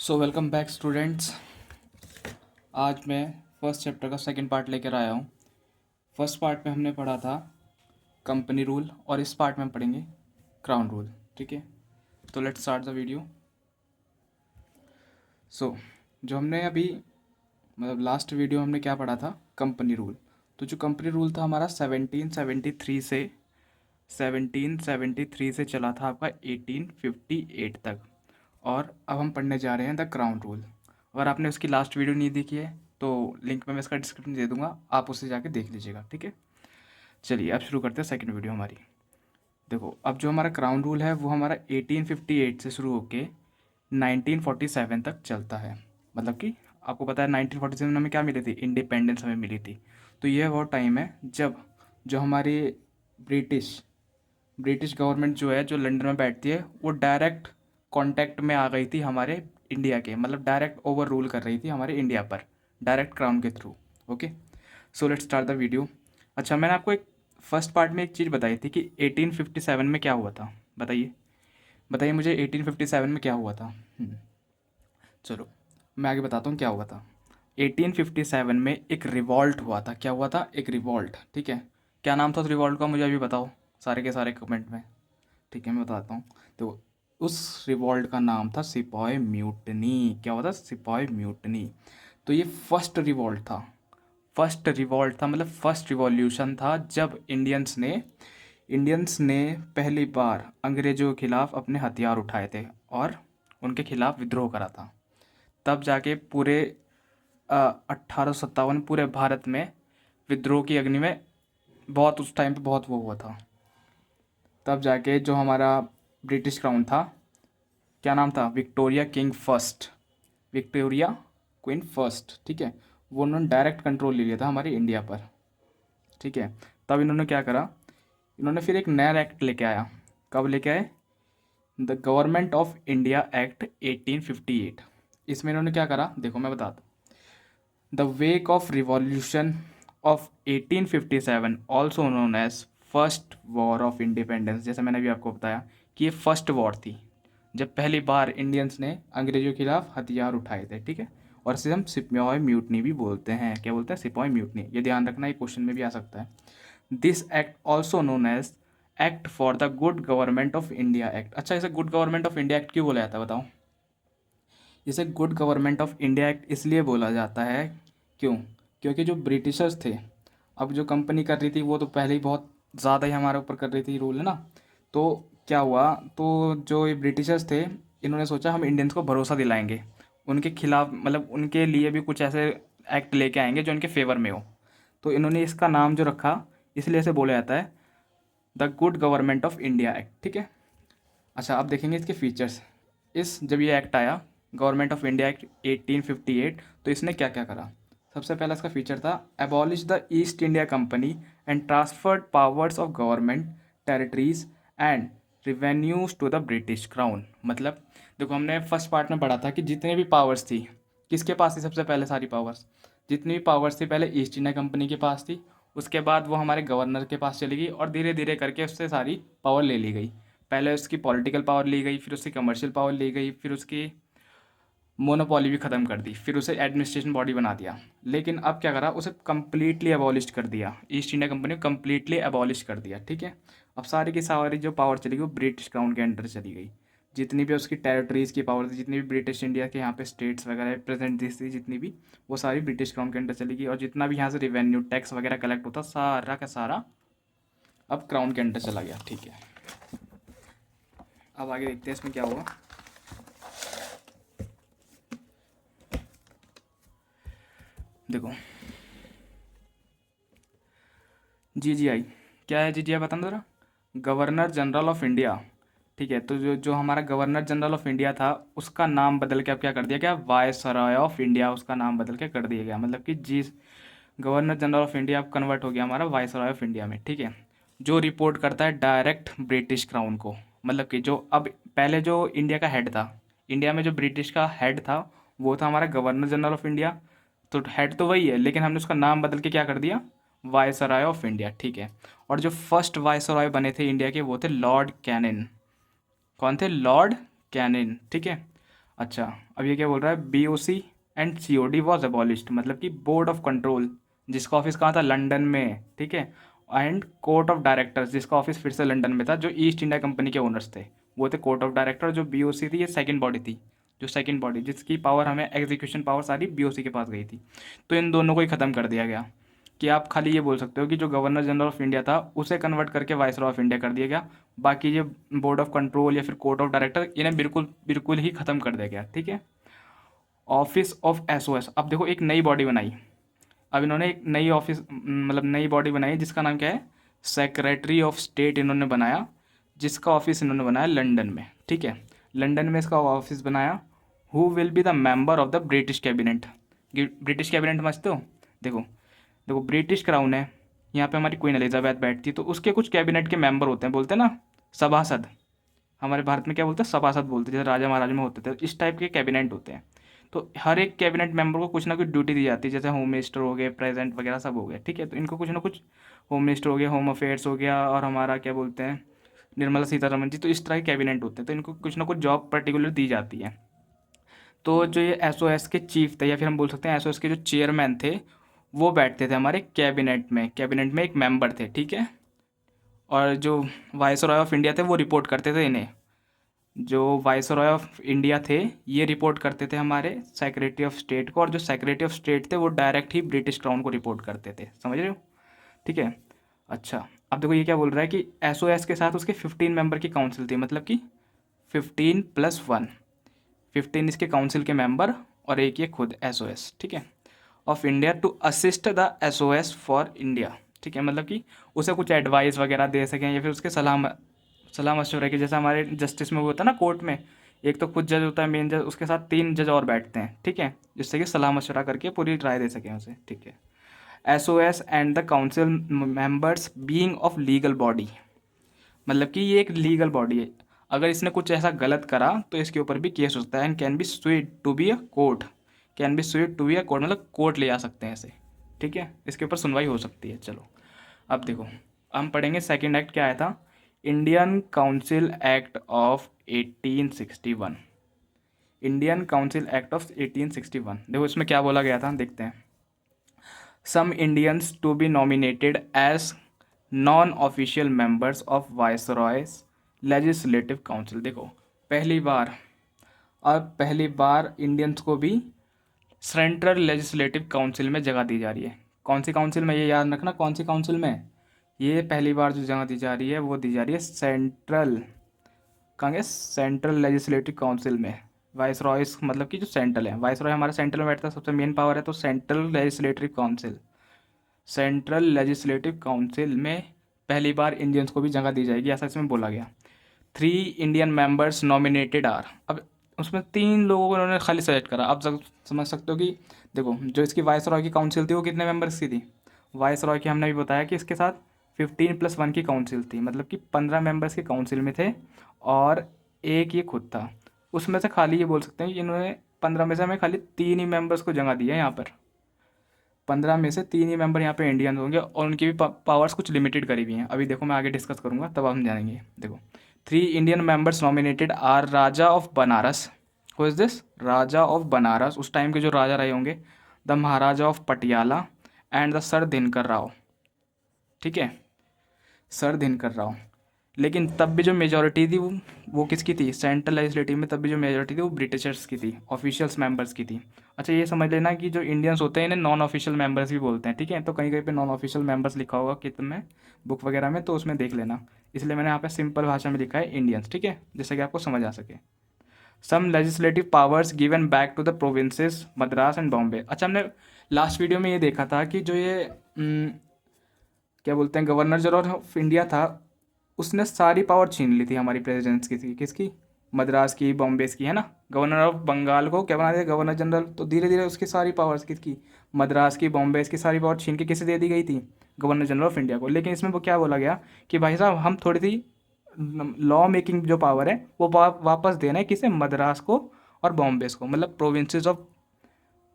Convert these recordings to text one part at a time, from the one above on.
So welcome back students. आज मैं first chapter का सेकंड पार्ट लेकर आया हूँ। फर्स्ट पार्ट में हमने पढ़ा था कंपनी रूल और इस पार्ट में हम पढ़ेंगे क्राउन रूल। ठीक है, तो लेट्स स्टार्ट द वीडियो। सो जो हमने अभी लास्ट वीडियो हमने क्या पढ़ा था, कंपनी रूल। तो जो कंपनी रूल था हमारा 1773 से चला था आपका 1858 तक। और अब हम पढ़ने जा रहे हैं द क्राउन रूल। अगर आपने उसकी लास्ट वीडियो नहीं देखी है तो लिंक में मैं इसका डिस्क्रिप्शन दे दूंगा, आप उससे जाके देख लीजिएगा। ठीक है, चलिए अब शुरू करते हैं सेकंड वीडियो हमारी। देखो, अब जो हमारा क्राउन रूल है वो हमारा 1858 से शुरू होके 1947 तक चलता है। मतलब कि आपको पता है 1947 में हमें क्या मिली थी, इंडिपेंडेंस हमें मिली थी। तो यह वो टाइम है जब जो हमारी ब्रिटिश ब्रिटिश गवर्नमेंट जो है, जो लंदन में बैठती है, वो डायरेक्ट कांटेक्ट में आ गई थी हमारे इंडिया के, मतलब डायरेक्ट ओवर रूल कर रही थी हमारे इंडिया पर, डायरेक्ट क्राउन के through. Okay, so let's start the video. अच्छा, मैंने आपको एक फर्स्ट पार्ट में एक चीज़ बताई थी कि 1857 में क्या हुआ था। बताइए बताइए मुझे 1857 में क्या हुआ था। चलो मैं आगे बताता हूँ क्या हुआ था। 1857 में एक रिवॉल्ट हुआ था। क्या हुआ था? एक रिवॉल्ट। ठीक है, क्या नाम था उस रिवॉल्ट का, मुझे अभी बताओ सारे के सारे कमेंट में। ठीक है, मैं बताता हूँ। तो उस रिवॉल्ट का नाम था सिपाही म्यूटनी। क्या हुआ था? सिपाही म्यूटनी। तो ये फर्स्ट रिवॉल्ट था, मतलब फर्स्ट रिवॉल्यूशन था जब इंडियंस ने पहली बार अंग्रेज़ों के खिलाफ अपने हथियार उठाए थे और उनके खिलाफ विद्रोह करा था। तब जाके पूरे 1857 पूरे भारत में विद्रोह की अग्नि में बहुत, उस टाइम पे बहुत वो हुआ था। तब जाके जो हमारा ब्रिटिश क्राउन था, क्या नाम था? Victoria king first, Victoria queen first. ठीक है, वो उन्होंने डायरेक्ट कंट्रोल ले लिया था हमारे इंडिया पर। ठीक है, तब इन्होंने क्या करा, इन्होंने फिर एक नया एक्ट लेके आया। कब लेके आए? The government of India act 1858। इसमें इन्होंने क्या करा, देखो मैं बताता हूँ। The wake of revolution of 1857 also known as first war of independence. जैसे मैंने अभी आपको बताया कि ये फर्स्ट वॉर थी जब पहली बार इंडियंस ने अंग्रेजों के खिलाफ हथियार उठाए थे। ठीक है, और इसे हम सिपाही म्यूटनी भी बोलते हैं। क्या बोलते हैं? सिपाही म्यूटनी। ये ध्यान रखना, ये क्वेश्चन में भी आ सकता है। This act also known as act for the good government of India act. अच्छा, इसे good government of India act क्यों बोला जाता है बताओ? इसे good government of India act इसलिए बोला जाता है, क्यों? क्योंकि जो ब्रिटिशर्स थे, अब जो कंपनी कर रही थी वो तो पहले ही बहुत ज़्यादा ही हमारे ऊपर कर रही थी रूल, है ना। तो क्या हुआ, तो जो ये ब्रिटिशर्स थे, इन्होंने सोचा हम इंडियंस को भरोसा दिलाएंगे, उनके खिलाफ मतलब उनके लिए भी कुछ ऐसे एक्ट लेके आएंगे जो उनके फेवर में हो। तो इन्होंने इसका नाम जो रखा, इसलिए इसे बोला जाता है the good government of India act. ठीक है, अच्छा अब देखेंगे इसके फीचर्स। इस जब ये एक्ट आया, गवर्नमेंट ऑफ इंडिया एक्ट 1858, तो इसने क्या क्या करा। सबसे पहला इसका फीचर था abolish the East India company and transferred powers of government territories and revenues to the British crown. मतलब देखो, हमने फर्स्ट पार्ट में पढ़ा था कि जितने भी पावर्स थी, किसके पास थी सबसे पहले? सारी पावर्स, जितनी भी पावर्स थी पहले ईस्ट इंडिया कंपनी के पास थी। उसके बाद वो हमारे गवर्नर के पास चली गई और धीरे धीरे करके उससे सारी पावर ले ली गई। पहले उसकी पॉलिटिकल पावर ली गई, फिर उसकी कमर्शियल पावर ली गई, फिर उसकी मोनोपॉली भी ख़त्म कर दी, फिर उसे एडमिनिस्ट्रेशन बॉडी बना दिया। लेकिन अब क्या करा, उसे कम्प्लीटली अबॉलिश कर दिया। ईस्ट इंडिया कंपनी को कम्प्लीटली अबॉलिश कर दिया। ठीक है, अब सारी की सारी जो पावर चली गई वो ब्रिटिश क्राउन के अंडर चली गई। जितनी भी उसकी टेरिटरीज़ की पावर थी, जितनी भी ब्रिटिश इंडिया के यहाँ पे स्टेट्स वगैरह प्रेजेंट थी, जितनी भी, वो सारी ब्रिटिश क्राउन के अंडर चली गई। और जितना भी यहाँ से रिवेन्यू टैक्स वगैरह कलेक्ट होता, सारा का सारा अब क्राउन के अंडर चला गया। ठीक है, अब आगे देखते हैं इसमें क्या हुआ। देखो, GGI क्या है? GGI बताना ज़रा। Governor general of India. ठीक है, तो जो जो हमारा गवर्नर जनरल ऑफ इंडिया था, उसका नाम बदल के अब क्या कर दिया गया? वायसरॉय ऑफ इंडिया, उसका नाम बदल के कर दिया गया। मतलब कि जी, गवर्नर जनरल ऑफ इंडिया अब कन्वर्ट हो गया हमारा वायसरॉय ऑफ इंडिया में। ठीक है, जो रिपोर्ट करता है डायरेक्ट ब्रिटिश क्राउन को। मतलब कि जो अब पहले जो इंडिया का हेड था, इंडिया में जो ब्रिटिश का हेड था, वो था हमारा गवर्नर जनरल ऑफ इंडिया। तो हेड तो वही है, लेकिन हमने उसका नाम बदल के क्या कर दिया? Viceroy of India. ठीक है, और जो फर्स्ट वायसरॉय बने थे इंडिया के, वो थे लॉर्ड कैनिन। कौन थे? Lord Canning. ठीक है, अच्छा, अब ये क्या बोल रहा है, BOC and COD was abolished, मतलब कि बोर्ड ऑफ कंट्रोल जिसका ऑफिस कहाँ था, लंदन में, ठीक है, एंड कोर्ट ऑफ डायरेक्टर्स जिसका ऑफिस फिर से लंदन में था, जो ईस्ट इंडिया कंपनी के ओनर्स थे वो थे कोर्ट ऑफ डायरेक्टर। जो BOC थी ये सेकंड बॉडी थी, जो सेकंड बॉडी जिसकी पावर हमें एग्जीक्यूशन पावर सारी BOC के पास गई थी। तो इन दोनों को ही ख़त्म कर दिया गया कि आप खाली ये बोल सकते हो कि जो गवर्नर जनरल ऑफ इंडिया था उसे कन्वर्ट करके वाइसरॉय ऑफ इंडिया कर दिया गया। बाकी ये बोर्ड ऑफ कंट्रोल या फिर कोर्ट ऑफ डायरेक्टर इन्हें बिल्कुल बिल्कुल ही ख़त्म कर दिया गया, ठीक है। ऑफिस ऑफ SOS, अब देखो एक नई बॉडी बनाई, अब इन्होंने एक नई ऑफिस मतलब नई बॉडी बनाई जिसका नाम क्या है, सेक्रेटरी ऑफ स्टेट इन्होंने बनाया, जिसका ऑफिस इन्होंने बनाया लंदन में, ठीक है, लंदन में इसका ऑफिस बनाया। Who will be the member of the British cabinet, British cabinet समझते हो, देखो देखो ब्रिटिश क्राउन है, यहाँ पे हमारी क्वीन एलिजाबेथ बैठती, तो उसके कुछ कैबिनेट के मेंबर होते हैं, बोलते हैं ना सभासद, हमारे भारत में क्या बोलते हैं, सभासद बोलते हैं, जैसे राजा महाराजा में होते थे, इस टाइप के कैबिनेट होते हैं। तो हर एक कैबिनेट मेंबर को कुछ ना कुछ ड्यूटी दी जाती है, जैसे होम मिनिस्टर हो गए, प्रेजेंट वगैरह सब हो गए, ठीक है, तो इनको कुछ ना कुछ, होम मिनिस्टर हो गया, होम अफेयर्स हो गया, और हमारा क्या बोलते हैं निर्मला सीतारमन जी, तो इस तरह के कैबिनेट होते हैं, तो इनको कुछ ना कुछ जॉब पर्टिकुलर दी जाती है। तो जो ये SOS के चीफ थे, या फिर हम बोल सकते हैं SOS के जो चेयरमैन थे, वो बैठते थे हमारे कैबिनेट में एक मेंबर थे, ठीक है। और जो वाइसरॉय ऑफ इंडिया थे वो रिपोर्ट करते थे इन्हें, जो वाइसरॉय ऑफ इंडिया थे ये रिपोर्ट करते थे हमारे सेक्रेटरी ऑफ स्टेट को, और जो सेक्रेटरी ऑफ स्टेट थे वो डायरेक्ट ही ब्रिटिश क्राउन को रिपोर्ट करते थे, समझ रहे हो, ठीक है। अच्छा, अब देखो ये क्या बोल रहा है कि SOS के साथ उसके 15 मेंबर की काउंसिल थी, मतलब कि 15+1, 15 इसके काउंसिल के मेंबर और एक ये खुद SOS, ठीक है, of India to assist the SOS for India, ठीक है, मतलब कि उसे कुछ एडवाइस वगैरह दे सकें या फिर उसके सलाह मशवरे के, जैसे हमारे जस्टिस में वो होता है ना कोर्ट में, एक तो खुद जज होता है मेन जज, उसके साथ 3 जज और बैठते हैं, ठीक है, जिससे कि सलाह मशवरा करके पूरी राय दे सकें उसे, ठीक है। SOS and the council members being of legal body, मतलब कि ये एक लीगल बॉडी है, अगर इसने कुछ ऐसा गलत करा तो इसके ऊपर भी केस हो सकता है, and can be sued to be a court, can be sued to be a court, मतलब कोर्ट ले जा सकते हैं ऐसे, ठीक है, इसके ऊपर सुनवाई हो सकती है। चलो अब देखो, हम पढ़ेंगे सेकंड एक्ट क्या आया था, Indian council act of 1861, Indian council act of 1861, देखो इसमें क्या बोला गया था, देखते हैं। Some Indians to be nominated as non official members of viceroy's legislative council, देखो पहली बार इंडियंस को भी सेंट्रल लेजिस्लेटिव काउंसिल में जगह दी जा रही है। कौन सी काउंसिल में, ये याद रखना, कौन सी काउंसिल में, ये पहली बार जो जगह दी जा रही है वो दी जा रही है सेंट्रल, कहेंगे सेंट्रल लेजिस्लेटिव काउंसिल में। वाइसरॉयस मतलब कि जो सेंट्रल है, वाइसरॉय हमारा सेंट्रल में बैठता है, सबसे मेन पावर है, तो central legislative council, central legislative council में पहली बार इंडियंस को भी जगह दी जाएगी, ऐसा इसमें बोला गया। 3 इंडियन मेंबर्स नॉमिनेटेड आर, अब उसमें 3 लोगों को उन्होंने खाली सेलेक्ट करा। अब समझ सकते हो कि देखो जो इसकी वाइसरॉय की काउंसिल थी वो कितने मेंबर्स की थी, वाइसरॉय की हमने भी बताया कि इसके साथ 15+1 की काउंसिल थी, मतलब कि 15 मेंबर्स की काउंसिल में थे, और एक ये खुद था। उसमें से खाली ये बोल सकते हैं कि इन्होंने 15 में से हमें खाली 3 ही मेंबर्स को जगह दी है यहाँ पर, 15 में से 3 ही मेंबर यहाँ पे इंडियन होंगे, और उनकी भी पावर्स कुछ लिमिटेड करी हुई हैं, अभी देखो मैं आगे डिस्कस करूँगा तब हम जानेंगे। देखो 3 Indian members nominated are raja of Banaras, who is this, raja of Banaras, उस टाइम के जो राजा रहे होंगे, the maharaja of Patiala and the sir Dinkar Rao, ठीक है, सर दिनकर राव। लेकिन तब भी जो मेजॉरिटी थी वो किसकी थी, सेंट्रल लेजिस्लेटिव में तब भी जो मेजॉरिटी थी वो ब्रिटिशर्स की थी, ऑफिशियल्स मेंबर्स की थी। अच्छा ये समझ लेना कि जो इंडियंस होते हैं इन्हें नॉन ऑफिशियल मेंबर्स भी बोलते हैं, ठीक है, तो कहीं कहीं पे नॉन ऑफिशियल मेंबर्स लिखा होगा किताब में, बुक वगैरह में, तो उसमें देख लेना, इसलिए मैंने यहाँ पे सिंपल भाषा में लिखा है इंडियंस, ठीक है, जिससे कि आपको समझ आ सके। Some legislative powers given back to the provinces Madras and Bombay. अच्छा हमने लास्ट वीडियो में ये देखा था कि जो ये क्या बोलते हैं गवर्नर जनरल ऑफ इंडिया था, उसने सारी पावर छीन ली थी हमारी प्रेसिडेंट्स की, किसकी, मद्रास की, बॉम्बे की, है ना। गवर्नर ऑफ बंगाल को क्या बना दिया, गवर्नर जनरल, तो धीरे धीरे उसकी सारी पावर्स किसकी, मद्रास की, बॉम्बे की सारी पावर छीन के किसे दे दी गई थी, गवर्नर जनरल ऑफ इंडिया को। लेकिन इसमें वो क्या बोला गया कि भाई साहब हम थोड़ी सी लॉ मेकिंग जो पावर है वो वापस देना है किसे, मद्रास को और बॉम्बे को, मतलब provinces of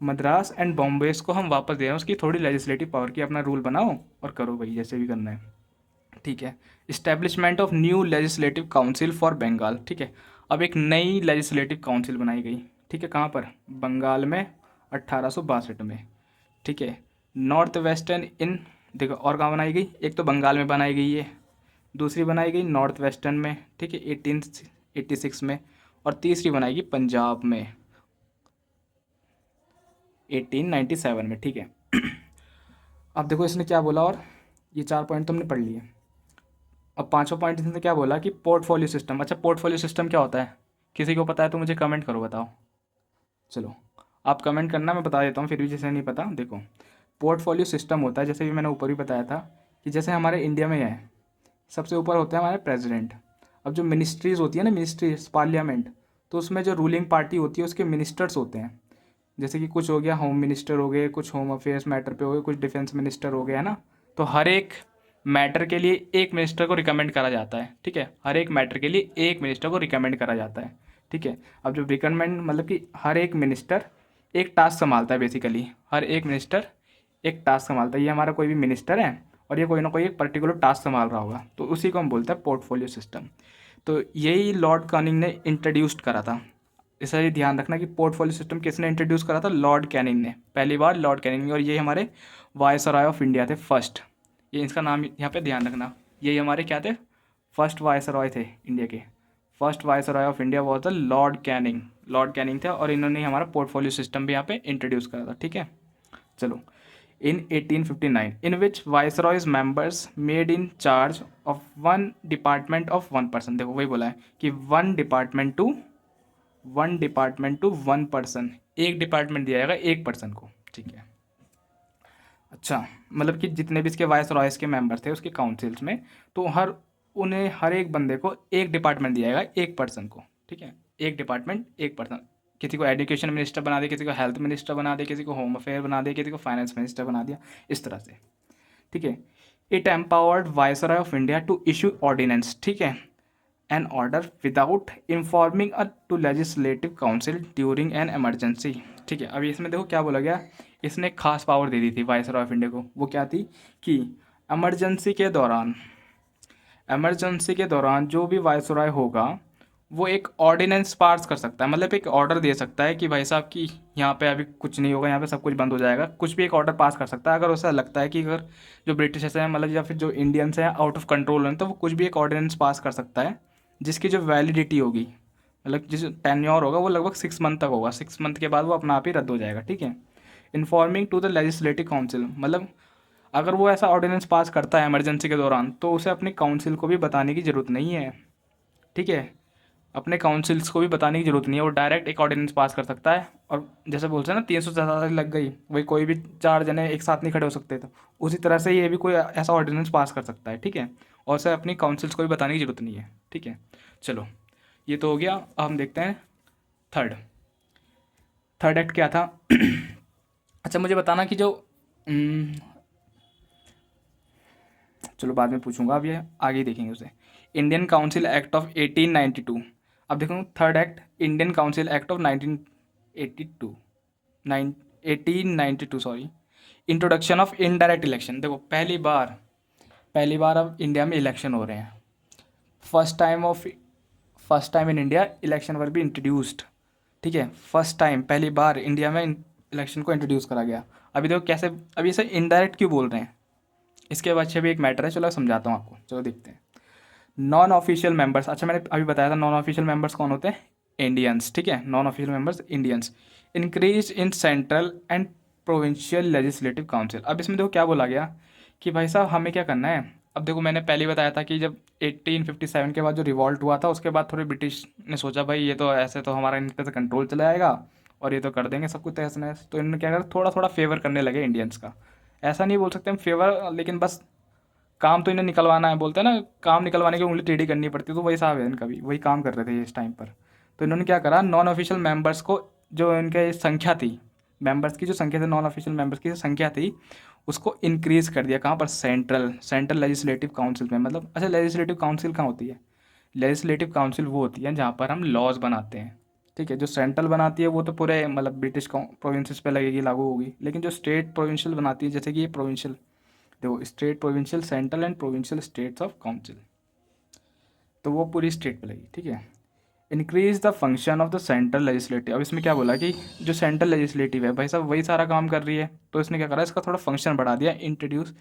Madras and Bombay को हम वापस दे रहे हैं उसकी थोड़ी लेजिस्लेटिव पावर की, अपना रूल बनाओ और करो भाई जैसे भी करना है, ठीक है। Establishment of new legislative council for Bengal, ठीक है, अब एक नई लेजिस्लेटिव काउंसिल बनाई गई, ठीक है, कहाँ पर, बंगाल में 1862 में। ठीक है, नॉर्थ वेस्टर्न इन, देखो और कहाँ बनाई गई, एक तो बंगाल में बनाई गई है, दूसरी बनाई गई नॉर्थ वेस्टर्न में, ठीक है 1886 में, और तीसरी बनाई गई पंजाब में 1897 में। ठीक है, अब देखो इसने क्या बोला, और ये 4 पॉइंट तुमने पढ़ लिए। अब 5वां पॉइंट इसने क्या बोला कि पोर्टफोलियो सिस्टम। अच्छा, पोर्टफोलियो सिस्टम क्या होता है, किसी को पता है तो मुझे कमेंट करो, बताओ। चलो आप कमेंट करना, मैं बता देता हूँ फिर भी जिसे नहीं पता। देखो पोर्टफोलियो सिस्टम होता है, जैसे भी मैंने ऊपर भी बताया था कि जैसे हमारे इंडिया में है, सबसे ऊपर होता है हमारे प्रेसिडेंट। अब जो मिनिस्ट्रीज़ होती है ना, मिनिस्ट्रीज पार्लियामेंट, तो उसमें जो रूलिंग पार्टी होती है उसके मिनिस्टर्स होते हैं। जैसे कि कुछ हो गया होम मिनिस्टर हो गए, कुछ होम अफेयर्स मैटर पे हो गए, कुछ डिफेंस मिनिस्टर हो गया, है ना। तो हर एक मैटर के लिए एक मिनिस्टर को रिकमेंड करा जाता है। ठीक है, हर एक मैटर के लिए एक मिनिस्टर को रिकमेंड करा जाता है। ठीक है, अब जो रिकमेंड मतलब कि हर एक मिनिस्टर एक टास्क संभालता है, बेसिकली हर एक मिनिस्टर एक टास्क संभालता है। ये हमारा कोई भी मिनिस्टर है और ये कोई ना कोई एक पर्टिकुलर टास्क संभाल रहा होगा, तो उसी को हम बोलते हैं पोर्टफोलियो सिस्टम। तो यही लॉर्ड कैनिंग ने इंट्रोड्यूस्ड करा था। इसे ध्यान रखना कि पोर्टफोलियो सिस्टम किसने इंट्रोड्यूस करा था, लॉर्ड कैनिंग ने, पहली बार लॉर्ड कैनिंग ने। और ये हमारे वायसरॉय ऑफ इंडिया थे फर्स्ट, ये इसका नाम यहाँ पे ध्यान रखना। ये हमारे क्या थे, फर्स्ट वायसरॉय थे इंडिया के। First viceroy of India was the Lord Canning. Lord Canning थे और इन्होंने हमारा पोर्टफोलियो सिस्टम भी यहाँ पे इंट्रोड्यूस करा था। ठीक है, चलो in 1859 in which viceroy's members made in charge of one department of one person। देखो वही बोला है कि one department to one person, एक डिपार्टमेंट दिया जाएगा एक पर्सन को। ठीक है, अच्छा मतलब कि जितने भी इसके वायसरॉयस के मेंबर्स थे उसके काउंसिल्स में, तो उन्हें हर एक बंदे को एक डिपार्टमेंट दिया जाएगा एक पर्सन को। ठीक है, एक डिपार्टमेंट एक पर्सन, किसी को एजुकेशन मिनिस्टर बना दिया, किसी को हेल्थ मिनिस्टर बना दिया, किसी को होम अफेयर बना दिया, किसी को फाइनेंस मिनिस्टर बना दिया, इस तरह से। ठीक है, it empowered viceroy of India to issue ordinance. ठीक है, an order without informing to legislative council during an emergency. ठीक है, अभी इसमें देखो क्या बोला गया, इसने खास पावर दे दी थी वायसरॉय ऑफ इंडिया को। वो क्या थी कि एमरजेंसी के दौरान जो भी वायसरॉय होगा वो एक ऑर्डिनेंस पास कर सकता है, मतलब एक ऑर्डर दे सकता है कि भाई साहब कि यहाँ पे अभी कुछ नहीं होगा, यहाँ पे सब कुछ बंद हो जाएगा, कुछ भी एक ऑर्डर पास कर सकता है। अगर उसे लगता है कि अगर जो ब्रिटिशर्स हैं मतलब या फिर जो इंडियंस हैं आउट ऑफ कंट्रोल हैं, तो वो कुछ भी एक ऑर्डिनेंस पास कर सकता है जिसकी जो वैलिडिटी होगी, मतलब जिस टेन्योर होगा वो लगभग 6 मंथ तक होगा। 6 मंथ के बाद वो अपना आप ही रद्द हो जाएगा। ठीक है, informing to the legislative council, मतलब अगर वो ऐसा ऑर्डिनेंस पास करता है इमरजेंसी के दौरान तो उसे अपनी काउंसिल को भी बताने की ज़रूरत नहीं है। ठीक है, अपने काउंसिल्स को भी बताने की ज़रूरत नहीं है, वो डायरेक्ट एक ऑर्डिनेंस पास कर सकता है। और जैसे बोलते हैं ना 300 लग गई, वही कोई भी 4 जने एक साथ नहीं खड़े हो सकते, तो उसी तरह से ये भी कोई ऐसा ऑर्डिनेंस पास कर सकता है। ठीक है, और उसे अपनी काउंसिल्स को भी बताने की ज़रूरत नहीं है। ठीक है, चलो ये तो हो गया। अब हम देखते हैं थर्ड एक्ट क्या था। अच्छा मुझे बताना कि जो चलो बाद में पूछूंगा, अब ये आगे ही देखेंगे उसे। Indian council act of 1892। अब देखो third act, Indian council act of 1982 1892 sorry, introduction of indirect election. देखो पहली बार अब इंडिया में इलेक्शन हो रहे हैं। First time in India election were be introduced. ठीक है, फर्स्ट टाइम पहली बार इंडिया में इलेक्शन को इंट्रोड्यूस करा गया। अभी देखो कैसे, अभी इसे इनडायरेक्ट क्यों बोल रहे हैं, इसके पीछे भी एक मैटर है, चलो समझाता हूँ आपको। चलो देखते हैं। नॉन ऑफिशियल मेंबर्स, अच्छा मैंने अभी बताया था नॉन ऑफिशियल मेंबर्स कौन होते हैं, इंडियंस। ठीक है, non official members Indians increase in central and provincial legislative council. अब इसमें देखो क्या बोला गया कि भाई साहब हमें क्या करना है। अब देखो मैंने पहले बताया था कि जब 1857 के बाद जो रिवॉल्ट हुआ था उसके बाद थोड़े ब्रिटिश ने सोचा भाई ये तो ऐसे तो हमारा इन पे से कंट्रोल चला जाएगा और ये तो कर देंगे सब कुछ तहस नहस, तो इन्होंने क्या करा, थोड़ा थोड़ा फेवर करने लगे इंडियंस का। ऐसा नहीं बोल सकते हम फेवर, लेकिन बस काम तो इन्हें निकलवाना है, बोलते हैं ना काम निकलवाने की उंगली टेढ़ी करनी पड़ती है, तो वही साहब है इनका भी, वही काम कर रहे थे इस टाइम पर। तो इन्होंने क्या करा, नॉन ऑफिशियल मेंबर्स को, जो इनके संख्या थी, मेंबर्स की जो संख्या थी, नॉन ऑफिशियल मेंबर्स की जो संख्या थी उसको इंक्रीज कर दिया। कहाँ पर, सेंट्रल लेजिस्लेटिव काउंसिल में। मतलब अच्छा लेजिस्लेटिव काउंसिल कहाँ होती है, लेजिस्लेटिव काउंसिल वो होती है जहाँ पर हम लॉज बनाते हैं। ठीक है, जो सेंट्रल बनाती है वो तो पूरे मतलब ब्रिटिश प्रोविंसेस पे लगेगी, लागू होगी, लेकिन जो स्टेट प्रोविंशियल बनाती है, जैसे कि ये प्रोविंशियल, देखो state provincial central and provincial states of council, तो वो पूरी स्टेट पे लगी। ठीक है, increase the function of the central legislative. अब इसमें क्या बोला कि जो सेंट्रल लेजिस्लेटिव है भाई साहब वही सारा काम कर रही है, तो इसने क्या करा, इसका थोड़ा फंक्शन बढ़ा दिया। Introduce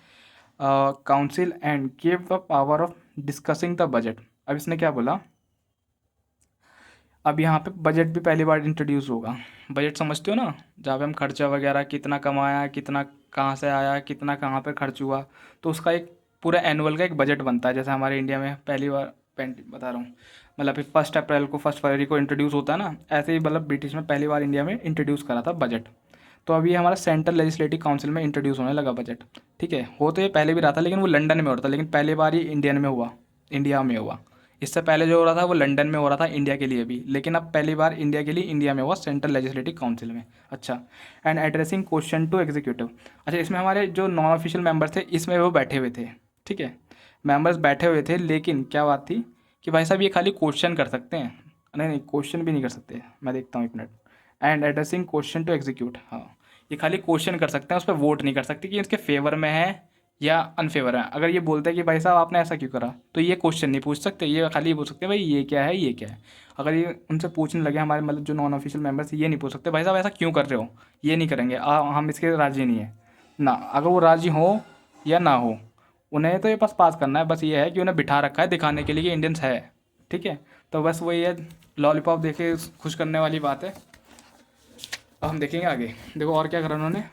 council and give the power of discussing the budget. अब इसने क्या बोला, अब यहाँ पे बजट भी पहली बार इंट्रोड्यूस होगा। बजट समझते हो ना, जहाँ पे हम खर्चा वगैरह कितना कमाया, कितना कहाँ से आया, कितना कहाँ पे खर्च हुआ, तो उसका एक पूरा एनुअल का एक बजट बनता है। जैसे हमारे इंडिया में पहली बार बता रहा हूँ, मतलब फिर 1 अप्रैल को 1 फरवरी को इंट्रोड्यूस होता है ना, ऐसे ही मतलब ब्रिटिश में पहली बार इंडिया में इंट्रोड्यूस करा था बजट। तो अभी हमारा सेंट्रल लेजिस्लेटिव काउंसिल में इंट्रोड्यूस होने लगा बजट। ठीक है, हो तो ये पहले भी रहा था, लेकिन वो लंदन में हो रहा था, लेकिन पहली बार ये इंडिया में हुआ। इससे पहले जो हो रहा था वो लंदन में हो रहा था इंडिया के लिए भी, लेकिन अब पहली बार इंडिया के लिए इंडिया में हुआ, सेंट्रल लेजिस्लेटिव काउंसिल में। अच्छा, and addressing question to executive. अच्छा, इसमें हमारे जो नॉन ऑफिशियल मेंबर्स थे इसमें वो बैठे हुए थे। ठीक है, मेंबर्स बैठे हुए थे, लेकिन क्या बात थी कि भाई साहब ये खाली क्वेश्चन कर सकते हैं। नहीं नहीं, क्वेश्चन भी नहीं कर सकते, मैं देखता हूँ 1 minute. And addressing question to execute, हाँ, ये खाली क्वेश्चन कर सकते हैं, उस पर वोट नहीं कर सकते कि इसके फेवर में है या अनफेवर है। अगर ये बोलते हैं कि भाई साहब आपने ऐसा क्यों करा, तो ये क्वेश्चन नहीं पूछ सकते, ये खाली ये पूछ सकते हैं भाई ये क्या है, ये क्या है। अगर ये उनसे पूछने लगे हमारे मतलब जो नॉन ऑफिशियल मेंबर्स, ये नहीं पूछ सकते भाई साहब ऐसा क्यों कर रहे हो, ये नहीं करेंगे, हम इसके राजी नहीं है ना। अगर वो राजी हो या ना हो, उन्हें तो ये पास करना है, बस ये है कि उन्हें बिठा रखा है दिखाने के लिए कि इंडियंस है। ठीक है, तो बस वही है, लॉलीपॉप देखे खुश करने वाली बात है। अब हम देखेंगे आगे, देखो और क्या करा उन्होंने।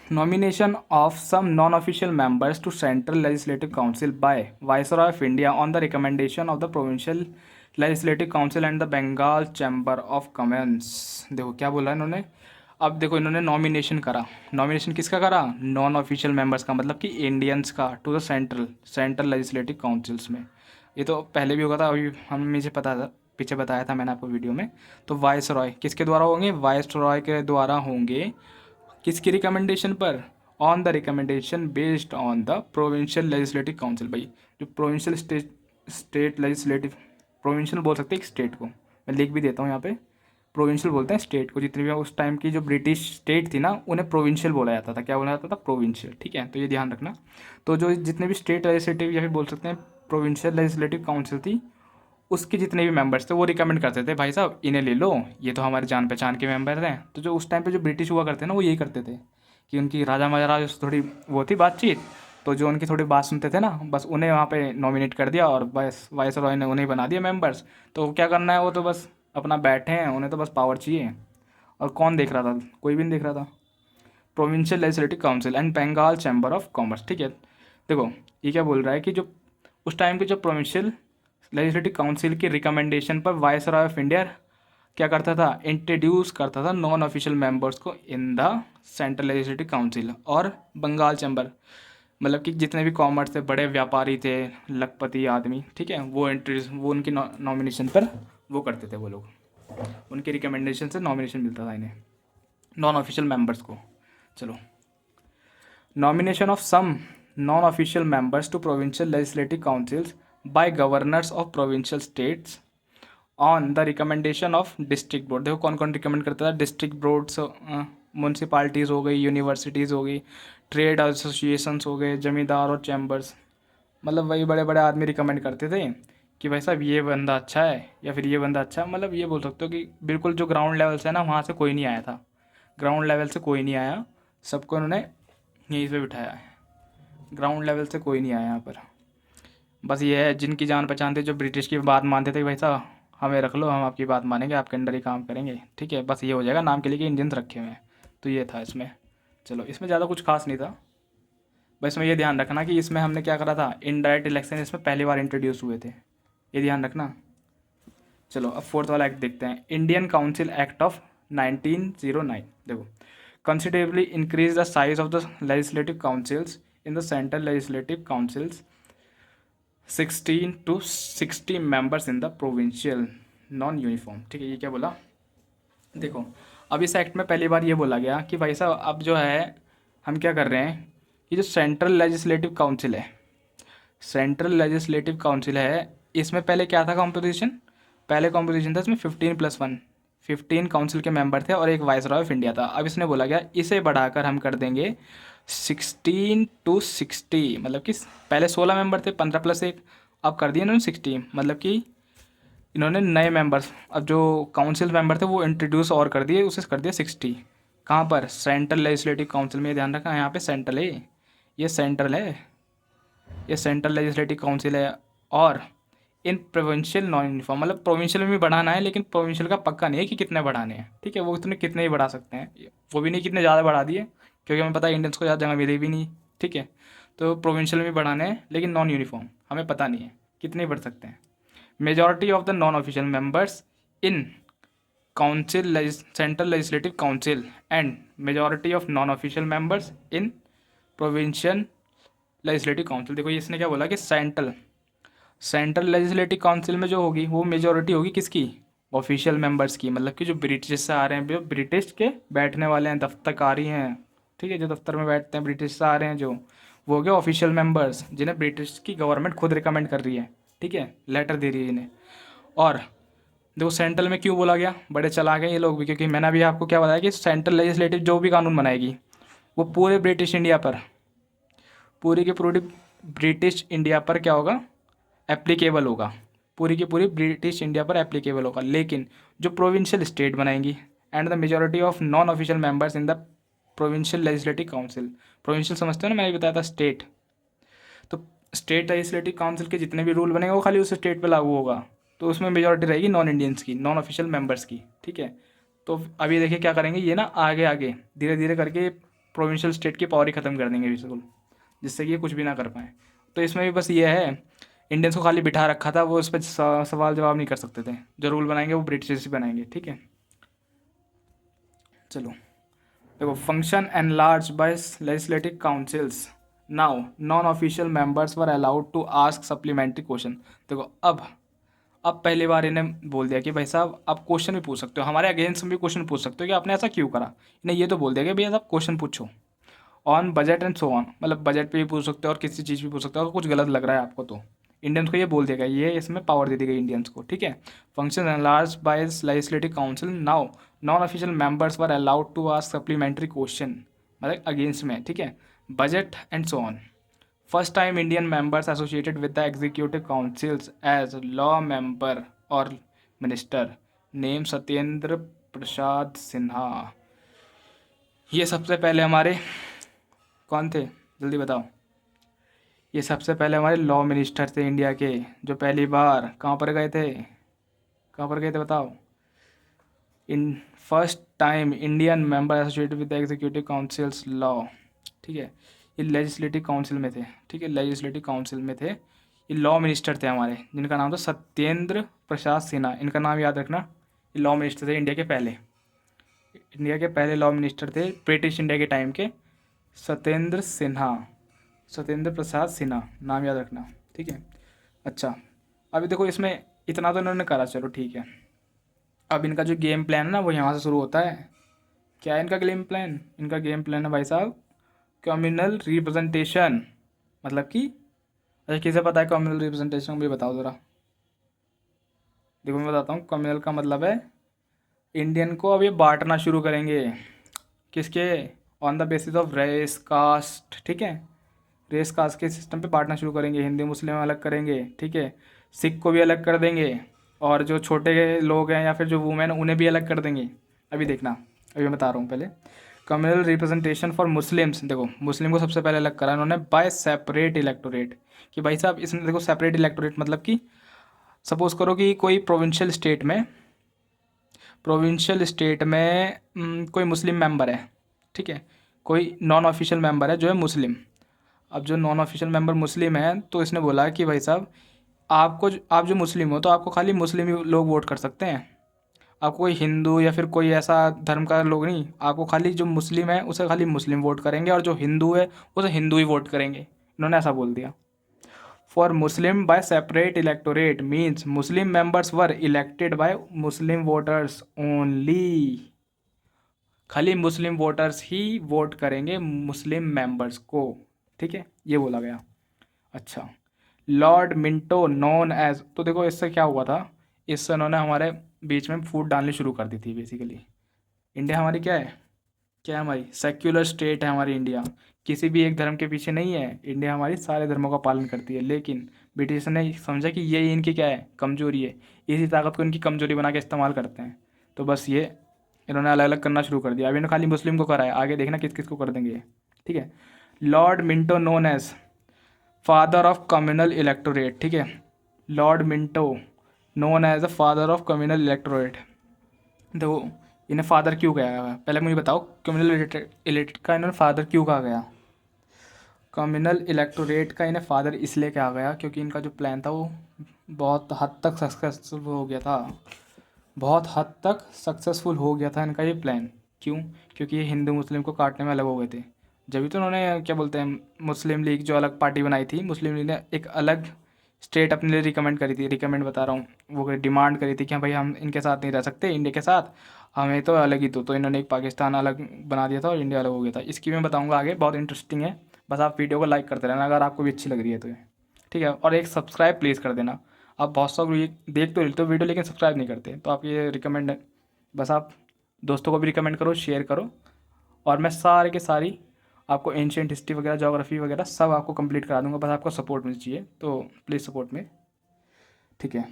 Nomination of some non-official members to Central Legislative Council by Viceroy of India on the recommendation of the Provincial Legislative Council and the Bengal Chamber of Commerce। देखो क्या बोला इन्होंने, अब देखो इन्होंने नॉमिनेशन करा। नॉमिनेशन किसका करा, नॉन ऑफिशियल मेंबर्स का, मतलब कि इंडियंस का, to the central legislative councils में। ये तो पहले भी होगा था, अभी हम मुझे पता था, पीछे बताया था मैंने आपको वीडियो में। तो वाइस रॉय किसके द्वारा होंगे, वाइस रॉय के द्वारा होंगे। किसकी रिकमेंडेशन पर, on the recommendation based on the provincial legislative council. भाई जो प्रोविंशियल स्टेट लेजिस्लेटिव, प्रोविंशियल बोल सकते हैं एक स्टेट को, मैं लिख भी देता हूँ यहाँ पे, प्रोविंशियल बोलते हैं स्टेट को। जितनी भी उस टाइम की जो ब्रिटिश स्टेट थी ना, उन्हें प्रोविंशियल बोला जाता था। क्या बोला जाता था, प्रोविंशियल। ठीक है, तो ये ध्यान रखना। तो जो जितने भी स्टेट लेजिस्लेटिव या फिर बोल सकते हैं प्रोविंशियल लेजिस्लेटिव काउंसिल थी, उसके जितने भी मेंबर्स थे वो रिकमेंड करते थे भाई साहब इन्हें ले लो, ये तो हमारे जान पहचान के मेंबर हैं। तो जो उस टाइम पे जो ब्रिटिश हुआ करते ना, वो यही करते थे कि उनकी राजा महाराजा से थोड़ी वो थी बातचीत, तो जो उनकी थोड़ी बात सुनते थे ना, बस उन्हें वहाँ पे नॉमिनेट कर दिया और बस वाइस रॉय ने उन्हें बना दिया मेंबर्स। तो क्या करना है, वो तो बस अपना बैठे हैं, उन्हें तो बस पावर चाहिए। और कौन देख रहा था, कोई भी नहीं देख रहा था। Provincial legislative council and Bengal chamber of commerce. ठीक है, देखो ये क्या बोल रहा है कि जो उस टाइम के जो प्रोविंशियल लेजिस्लेटिव काउंसिल की रिकमेंडेशन पर वाइस रॉय ऑफ इंडिया क्या करता था, इंट्रोड्यूस करता था नॉन ऑफिशियल मेंबर्स को in the central legislative council. और बंगाल चैम्बर मतलब कि जितने भी कॉमर्स थे, बड़े व्यापारी थे, लखपति आदमी, ठीक है, वो इंट्रोड्यूस, वो उनकी नॉमिनेशन पर वो करते थे, वो लोग उनकी रिकमेंडेशन से नॉमिनेशन मिलता था इन्हें, नॉन ऑफिशियल मेंबर्स को। चलो, nomination of some non official members to provincial legislative councils by governors of provincial states on the recommendation of district board. देखो कौन कौन रिकमेंड करता था, डिस्ट्रिक्ट बोर्ड्स, म्यूनसिपाल्टीज़ हो गई, यूनिवर्सिटीज़ हो गई, ट्रेड एसोसिएशंस हो गए, जमींदार और चैम्बर्स, मतलब वही बड़े बड़े आदमी रिकमेंड करते थे कि भाई साहब ये बंदा अच्छा है या फिर ये बंदा अच्छा है। मतलब ये बोल सकते हो कि बिल्कुल जो ग्राउंड लेवल से है ना, वहाँ से कोई नहीं आया था, ग्राउंड लेवल से कोई नहीं आया, सबको उन्होंने यहीं पे बिठाया है, ग्राउंड लेवल से कोई नहीं आया यहाँ पर। बस ये है, जिनकी जान पहचान थी, जो ब्रिटिश की बात मानते थे, भाई साहब हमें रख लो, हम आपकी बात मानेंगे, आपके अंडर ही काम करेंगे। ठीक है, बस ये हो जाएगा नाम के लिए कि इंडियंस रखे हुए हैं। तो ये था इसमें। चलो, इसमें ज़्यादा कुछ खास नहीं था, बस इसमें ये ध्यान रखना कि इसमें हमने क्या करा था, इनडायरेक्ट इलेक्शन इसमें पहली बार इंट्रोड्यूस हुए थे, ये ध्यान रखना। चलो अब फोर्थ वाला एक्ट देखते हैं, इंडियन काउंसिल एक्ट ऑफ 1909। देखो, considerably increase the size of the legislative councils in the central legislative councils 16 to 60 members in the provincial non uniform. ठीक है, ये क्या बोला, देखो अब इस एक्ट में पहली बार ये बोला गया कि भाई साहब अब जो है हम क्या कर रहे हैं, ये जो सेंट्रल लेजिस्लेटिव काउंसिल है, सेंट्रल लेजिस्लेटिव काउंसिल है, इसमें पहले क्या था कॉम्पोजिशन, पहले कॉम्पोजिशन था इसमें 15+1, 15 काउंसिल के मेंबर थे और एक वाइसरॉय ऑफ इंडिया था। अब इसने बोला गया इसे बढ़ाकर हम कर देंगे 16 to 60, मतलब कि पहले 16 मेंबर थे, 15 + 1, अब कर दिए इन्होंने 60, मतलब कि इन्होंने नए मेंबर्स, अब जो काउंसिल मेंबर थे वो इंट्रोड्यूस और कर दिए, उसे कर दिया 60। कहाँ पर? सेंट्रल लेजिस्लेटिव काउंसिल में, ध्यान रखना यहाँ पे सेंट्रल है, ये सेंट्रल है, ये सेंट्रल लेजिस्लेटिव काउंसिल है। और इन प्रोविंशियल नॉन यूनिफॉर्म, मतलब प्रोविंशियल में भी बढ़ाना है, लेकिन प्रोविंशियल का पक्का नहीं है कि कितने बढ़ाने हैं, ठीक है, वो इतने कितने ही बढ़ा सकते हैं, वो भी नहीं कितने ज़्यादा बढ़ा दिए, क्योंकि हमें पता है इंडियंस को ज़्यादा जगह मिली भी नहीं, ठीक है। तो प्रोविंशियल में बढ़ाने हैं, लेकिन नॉन यूनिफॉर्म हमें पता नहीं है कितने ही बढ़ सकते हैं। Majority of the non official members in council, central legislative council and majority of non official members in provincial legislative council. देखो ये इसने क्या बोला कि सेंट्रल लेजिस्लेटिव काउंसिल में जो होगी वो मेजॉरिटी होगी किसकी? ऑफिशियल मेंबर्स की, मतलब कि जो ब्रिटिश से आ रहे हैं, जो ब्रिटिश के बैठने वाले हैं, दफ्तरकारी हैं, ठीक है, जो दफ्तर में बैठते हैं, ब्रिटिश से आ रहे हैं जो, वो हो गए ऑफिशियल मेंबर्स, जिन्हें ब्रिटिश की गवर्नमेंट खुद रिकमेंड कर रही है, ठीक है, लेटर दे रही है इन्हें। और देखो सेंट्रल में क्यों बोला गया, बड़े चला गए ये लोग भी, क्योंकि मैंने अभी आपको क्या बताया कि सेंट्रल लेजिस्लेटिव जो भी कानून बनाएगी वो पूरे ब्रिटिश इंडिया पर, पूरी की पूरी ब्रिटिश इंडिया पर क्या होगा? एप्लीकेबल होगा, पूरी की पूरी ब्रिटिश इंडिया पर एप्लीकेबल होगा। लेकिन जो प्रोविंशियल स्टेट बनाएंगी and the majority of non official members in the provincial legislative council, provincial समझते हो ना, मैंने बताया था स्टेट, तो स्टेट लेजिस्लेटिव काउंसिल के जितने भी रूल बनेंगे वो खाली उस स्टेट पर लागू होगा, तो उसमें मेजॉरिटी रहेगी नॉन इंडियंस की, नॉन ऑफिशियल मेंबर्स की, ठीक है। तो अभी देखिए क्या करेंगे ये ना, आगे आगे धीरे धीरे करके प्रोविंशियल स्टेट की पावर ही ख़त्म कर देंगे बिल्कुल, जिससे कि ये कुछ भी ना कर पाए। तो इसमें भी बस ये है, इंडियंस को खाली बिठा रखा था, वो उस पर सवाल जवाब नहीं कर सकते थे, जो रूल बनाएंगे वो ब्रिटिश ही बनाएंगे, ठीक है। चलो देखो, function and large by legislative councils, now non official members were allowed to ask supplementary question. देखो अब पहली बार इन्हें बोल दिया कि भाई साहब आप क्वेश्चन भी पूछ सकते हो, हमारे अगेंस्ट में भी क्वेश्चन पूछ सकते हो कि आपने ऐसा क्यों करा। इन्हें ये तो बोल दिया कि भैया आप क्वेश्चन पूछो on budget and so on, मतलब बजट पे भी पूछ सकते हो और किसी चीज़ भी पूछ सकते हो, अगर कुछ गलत लग रहा है आपको तो इंडियंस को ये बोल देगा, ये इसमें पावर दे दी गई इंडियंस को, ठीक है। Function enlarge by legislative council, now non official members were allowed to ask supplementary question, मतलब अगेंस्ट में, ठीक है, budget and so on. First time Indian members associated with the executive councils as law member और minister, name Satyendra Prasad Sinha. ये सबसे पहले हमारे कौन थे, जल्दी बताओ। ये सबसे पहले हमारे लॉ मिनिस्टर थे इंडिया के, जो पहली बार कहाँ पर गए थे, कहाँ पर गए थे बताओ। In first time Indian member associated with the executive councils law, ठीक है, ये लेजिस्लेटिव काउंसिल में थे, ठीक है, लेजिस्लेटिव काउंसिल में थे, ये लॉ मिनिस्टर थे हमारे, जिनका नाम था सत्येंद्र प्रसाद सिन्हा, इनका नाम याद रखना। ये लॉ मिनिस्टर थे इंडिया के पहले, इंडिया के पहले लॉ मिनिस्टर थे ब्रिटिश इंडिया के टाइम के, सत्येंद्र सिन्हा, सत्येंद्र प्रसाद सिन्हा, नाम याद रखना, ठीक है। अच्छा, अभी देखो इसमें इतना तो इन्होंने करा, चलो ठीक है। अब इनका जो गेम प्लान है ना वो यहाँ से शुरू होता है। क्या है इनका गेम प्लान? इनका गेम प्लान है भाई साहब कम्युनल रिप्रेजेंटेशन, मतलब कि, अच्छा किसे पता है कम्युनल रिप्रेजेंटेशन, मुझे बताओ ज़रा। देखो मैं बताता हूँ, कम्युनल का मतलब है इंडियन को अब ये बांटना शुरू करेंगे, किसके? On the basis of race caste, ठीक है, रेस कास्ट के सिस्टम पे बांटना शुरू करेंगे, हिंदू मुस्लिम अलग करेंगे, ठीक है, सिख को भी अलग कर देंगे, और जो छोटे लोग हैं या फिर जो वुमेन उन्हें भी अलग कर देंगे। अभी देखना, अभी मैं बता रहा हूँ पहले। कम्युनल रिप्रेजेंटेशन फॉर मुस्लिम्स, देखो मुस्लिम को सबसे पहले अलग करा इन्होंने बाय सेपरेट इलेक्टोरेट, कि भाई साहब इसमें देखो सेपरेट इलेक्टोरेट मतलब कि सपोज करो कि कोई प्रोविंशियल स्टेट में कोई मुस्लिम मेंबर है, ठीक है, कोई नॉन ऑफिशियल मेंबर है जो है मुस्लिम। अब जो नॉन ऑफिशियल मेंबर मुस्लिम है तो इसने बोला कि भाई साहब आप जो मुस्लिम हो तो आपको खाली मुस्लिम ही लोग वोट कर सकते हैं, आपको कोई हिंदू या फिर कोई ऐसा धर्म का लोग नहीं, आपको खाली जो मुस्लिम है उसे खाली मुस्लिम वोट करेंगे और जो हिंदू है उसे हिंदू ही वोट करेंगे, इन्होंने ऐसा बोल दिया। For Muslim by separate electorate means Muslim members were elected by Muslim voters only, खाली मुस्लिम वोटर्स ही वोट करेंगे मुस्लिम मेंबर्स को, ठीक है, ये बोला गया। अच्छा, लॉर्ड मिंटो नोन एज, तो देखो इससे क्या हुआ था, इससे उन्होंने हमारे बीच में फूट डालनी शुरू कर दी थी बेसिकली। इंडिया हमारी क्या है हमारी सेक्युलर स्टेट है हमारी इंडिया, किसी भी एक धर्म के पीछे नहीं है। इंडिया हमारी सारे धर्मों का पालन करती है, लेकिन ब्रिटिश ने समझा कि ये इनकी क्या है, कमजोरी है, इसी ताकत को इनकी कमजोरी बना के इस्तेमाल करते हैं। तो बस ये इन्होंने अलग अलग करना शुरू कर दिया। अभी इन्होंने खाली मुस्लिम को करा है, आगे देखना किस किस को कर देंगे। ठीक है। Lord Minto known as father of communal electorate. ठीक है, Lord Minto known as the father of communal electorate. देखो इन्हें फादर क्यों कहा गया, पहले मुझे बताओ कम्युनल इलेक्ट का इन्होंने फादर क्यों कहा गया। कम्युनल इलेक्टोरेट का इन्हें फादर इसलिए कहा गया क्योंकि इनका जो प्लान था वो बहुत हद तक सक्सेसफुल हो गया था। बहुत हद तक सक्सेसफुल हो गया था इनका ये प्लान। क्यों? क्योंकि ये हिंदू मुस्लिम को काटने में अलग हो गए थे। जब तो उन्होंने क्या बोलते हैं, मुस्लिम लीग जो अलग पार्टी बनाई थी, मुस्लिम लीग ने एक अलग स्टेट अपने लिए रिकमेंड करी थी, रिकमेंड बता रहा हूँ, वो डिमांड करी थी कि हाँ भाई हम इनके साथ नहीं रह सकते, इंडिया के साथ हमें तो अलग ही तो इन्होंने एक पाकिस्तान अलग बना दिया था और इंडिया अलग हो गया था। इसकी मैं बताऊँगा आगे, बहुत इंटरेस्टिंग है। बस आप वीडियो को लाइक करते रहना अगर आपको भी अच्छी लग रही है तो। ठीक है, और एक सब्सक्राइब प्लीज़ कर देना। आप बहुत सब देख तो लेते हो वीडियो लेकिन सब्सक्राइब नहीं करते, तो आप ये रिकमेंड है, बस आप दोस्तों को भी रिकमेंड करो, शेयर करो। और मैं सारे के सारी आपको एंशियंट हिस्ट्री वगैरह, ज्योग्राफी वगैरह सब आपको कंप्लीट करा दूंगा, बस आपको सपोर्ट मिल चाहिए, तो प्लीज़ सपोर्ट में। ठीक है,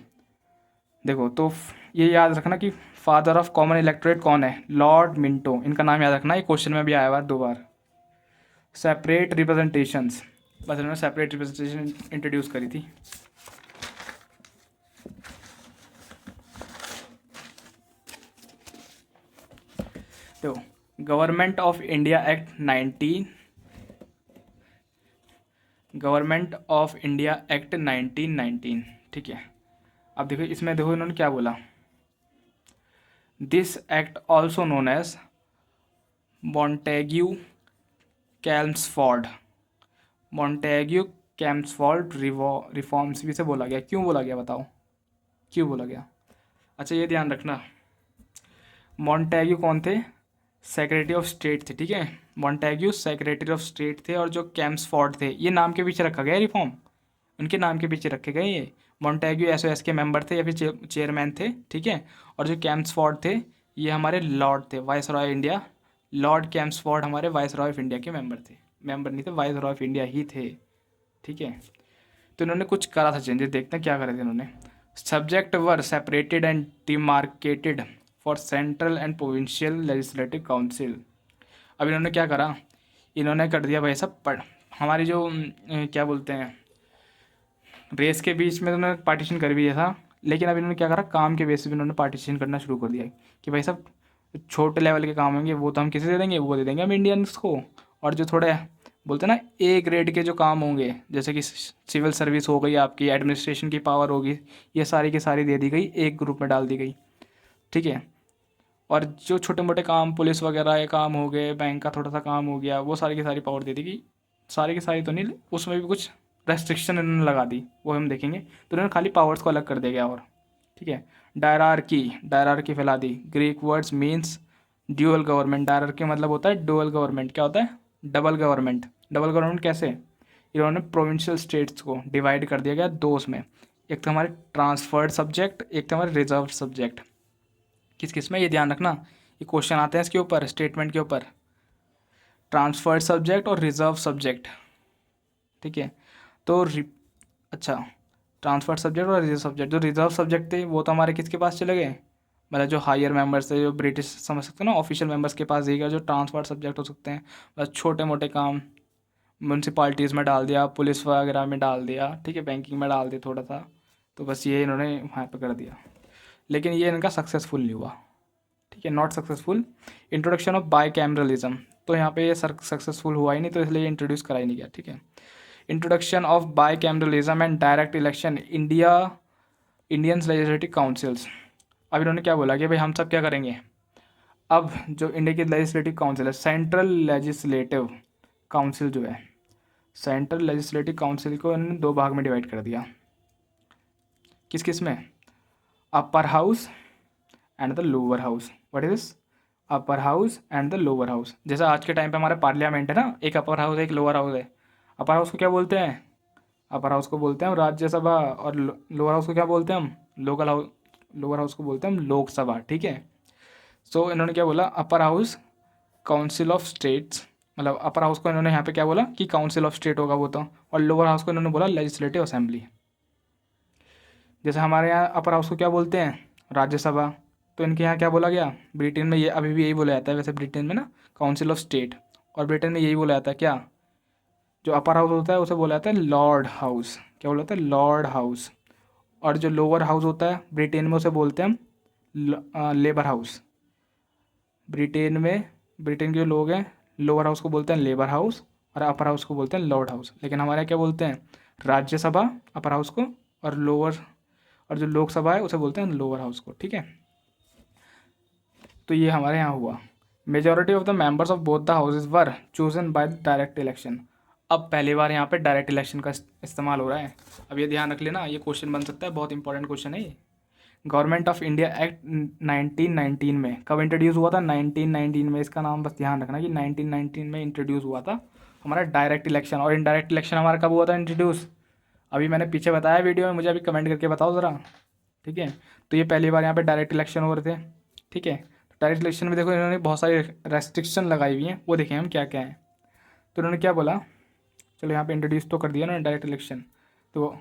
देखो तो ये याद रखना कि फादर ऑफ कॉमन इलेक्टोरेट कौन है, लॉर्ड मिंटो, इनका नाम याद रखना, ये क्वेश्चन में भी आया हुआ 2 बार। सेपरेट रिप्रेजेंटेशंस, बस इन्होंने सेपरेट रिप्रेजेंटेशन इंट्रोड्यूस करी थी। तो गवर्नमेंट ऑफ इंडिया एक्ट 1919। ठीक है, अब देखो इसमें देखो इन्होंने क्या बोला, this act also known as Montagu Chelmsford. Montagu Chelmsford reforms भी से बोला गया। क्यों बोला गया बताओ, क्यों बोला गया? अच्छा ये ध्यान रखना, मॉन्टेग्यू कौन थे, सेक्रेटरी ऑफ स्टेट थे। ठीक है, मॉन्टेग्यू सेक्रेटरी ऑफ स्टेट थे, और जो कैम्सफोर्ड थे ये नाम के पीछे रखा गया रिफॉर्म, उनके नाम के पीछे रखे गए ये। मॉन्टेग्यू एसओएस के मेंबर थे या फिर चेयरमैन थे। ठीक है, और जो कैम्सफोर्ड थे ये हमारे लॉर्ड थे, vice Roy India. Lord Chelmsford हमारे वाइस रॉय ऑफ इंडिया के मेंबर थे, मेंबर नहीं थे, वाइस रॉय ऑफ इंडिया ही थे। ठीक है, तो इन्होंने कुछ करा था चेंजेस, देखते हैं क्या करे थे इन्होंने। Subject were separated and demarcated for central and provincial legislative council. अब इन्होंने क्या करा, इन्होंने कर दिया भाई सब पढ़, हमारी जो क्या बोलते हैं रेस के बीच में तो उन्होंने पार्टीशन कर भी दिया था, लेकिन अब इन्होंने क्या करा, काम के बेसिस पे इन्होंने पार्टीशन करना शुरू कर दिया कि भाई सब छोटे लेवल के काम होंगे वो तो हम किसे दे देंगे, वो दे देंगे हम इंडियंस को। और जो थोड़े बोलते हैं ना ए ग्रेड के जो काम होंगे, जैसे कि सिविल सर्विस हो गई, आपकी एडमिनिस्ट्रेशन की पावर होगी, ये सारी की सारी दे दी गई, एक ग्रुप में डाल दी गई। ठीक है, और जो छोटे मोटे काम पुलिस वगैरह के काम हो गए, बैंक का थोड़ा सा काम हो गया, वो सारी की सारी पावर दे दी गई। सारी की सारी तो नहीं, उसमें भी कुछ रेस्ट्रिक्शन इन्होंने लगा दी, वो हम देखेंगे। तो इन्होंने खाली पावर्स को अलग कर दिया गया। और ठीक है, डायरार्की फैला दी। Greek words means dual government. Diarchy मतलब होता है डुअल गवर्नमेंट। क्या होता है? Double government. डबल गवर्नमेंट कैसे? इन्होंने प्रोविंशियल स्टेट्स को डिवाइड कर दिया गया दो उसमें, एक तो हमारे ट्रांसफर्ड सब्जेक्ट, एक तो हमारे रिजर्व सब्जेक्ट। किस किस में, ये ध्यान रखना, ये क्वेश्चन आते हैं इसके ऊपर, स्टेटमेंट के ऊपर, ट्रांसफर्ड सब्जेक्ट और रिजर्व सब्जेक्ट। ठीक है, तो अच्छा, ट्रांसफर्ड सब्जेक्ट और रिजर्व सब्जेक्ट, जो रिजर्व सब्जेक्ट थे वो तो हमारे किसके पास चले गए, मतलब जो हायर मेंबर्स थे, जो ब्रिटिश समझ सकते हो ना, ऑफिशियल मेंबर्स के पास देगा। जो ट्रांसफर्ड सब्जेक्ट हो सकते हैं बस छोटे मोटे काम, म्यूनसिपाल्टीज़ में डाल दिया, पुलिस वगैरह में डाल दिया, ठीक है, बैंकिंग में डाल दिया थोड़ा सा, तो बस ये इन्होंने वहाँ पे कर दिया। लेकिन ये इनका सक्सेसफुल नहीं हुआ। ठीक है, not successful. Introduction of by cameralism, तो यहाँ पे ये सक्सेसफुल हुआ ही नहीं, तो इसलिए इंट्रोड्यूस करा ही नहीं गया। ठीक है, introduction of by cameralism and direct election Indians legislative councils. अब इन्होंने क्या बोला कि भाई हम सब क्या करेंगे, अब जो इंडिया की लेजिस्लेटिव काउंसिल है, सेंट्रल लेजिस्लेटिव काउंसिल जो है, सेंट्रल लेजिस्लेटिव काउंसिल को इन्होंने 2 भाग में डिवाइड कर दिया। किस किस में? अपर house and the lower house. What is this? Upper house and the lower house. जैसे आज के टाइम पे हमारा पार्लियामेंट है ना, एक अपर हाउस है एक लोअर हाउस है। अपर हाउस को क्या बोलते हैं? अपर हाउस को बोलते हैं हम राज्यसभा, और लोअर हाउस को क्या बोलते हैं हम? लोकल हाउस, लोअर हाउस को बोलते हैं हम लोकसभा, ठीक है। सो इन्होंने क्या बोला, upper house council of states, मतलब अपर हाउस को इन्होंने यहाँ पे क्या बोला कि काउंसिल ऑफ स्टेट होगा वो तो, और लोअर हाउस को इन्होंने बोला लेजिस्लेटिव असेंबली। जैसे हमारे यहाँ अपर हाउस को क्या बोलते हैं, राज्यसभा, तो इनके यहाँ क्या बोला गया, ब्रिटेन में ये अभी भी यही बोला जाता है वैसे ब्रिटेन में ना, काउंसिल ऑफ स्टेट, और ब्रिटेन में यही बोला जाता है क्या, जो अपर हाउस होता है उसे बोला जाता है लॉर्ड हाउस, क्या बोला जाता है, लॉर्ड हाउस। और जो लोअर हाउस होता है ब्रिटेन में उसे बोलते हैं हम लेबर हाउस। ब्रिटेन में, ब्रिटेन के जो लोग हैं लोअर हाउस को बोलते हैं लेबर हाउस और अपर हाउस को बोलते हैं लॉर्ड हाउस, लेकिन हमारे यहाँ क्या बोलते हैं, राज्यसभा अपर हाउस को, और लोअर, और जो लोकसभा है उसे बोलते हैं लोअर हाउस को, ठीक है। तो ये हमारे यहाँ हुआ। Majority of the members of both the houses were chosen bye direct election. अब पहली बार यहाँ पे डायरेक्ट इलेक्शन का इस्तेमाल हो रहा है। अब ये ध्यान रख लेना, ये क्वेश्चन बन सकता है, बहुत इंपॉर्टेंट क्वेश्चन है ये। गवर्नमेंट ऑफ इंडिया एक्ट 1919 में कब इंट्रोड्यूस हुआ था, 1919 में। इसका नाम बस ध्यान रखना कि 1919 में इंट्रोड्यूस हुआ था हमारा डायरेक्ट इलेक्शन। और इनडायरेक्ट इलेक्शन हमारा कब हुआ था इंट्रोड्यूस, अभी मैंने पीछे बताया वीडियो में, मुझे अभी कमेंट करके बताओ ज़रा, ठीक है। तो ये पहली बार यहाँ पे डायरेक्ट इलेक्शन हो रहे थे, ठीक है। तो डायरेक्ट इलेक्शन में देखो इन्होंने बहुत सारी रेस्ट्रिक्शन लगाई हुई हैं, वो देखें हम क्या क्या है। तो उन्होंने क्या बोला, चलो यहाँ पे इंट्रोड्यूस तो कर दिया ना डायरेक्ट इलेक्शन। तो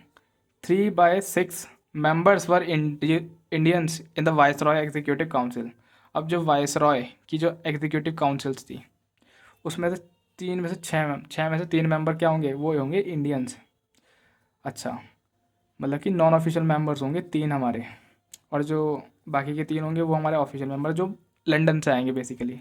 3/6 members were Indians in the viceroy executive council. अब जो वाइसरॉय की जो एग्जीक्यूटिव काउंसिल्स थी उसमें से 3 मेंबर क्या होंगे, वो होंगे इंडियंस। अच्छा, मतलब कि नॉन ऑफिशियल मेंबर्स होंगे 3 हमारे, और जो बाकी के 3 होंगे वो हमारे ऑफिशियल मेंबर जो लंदन से आएंगे basically.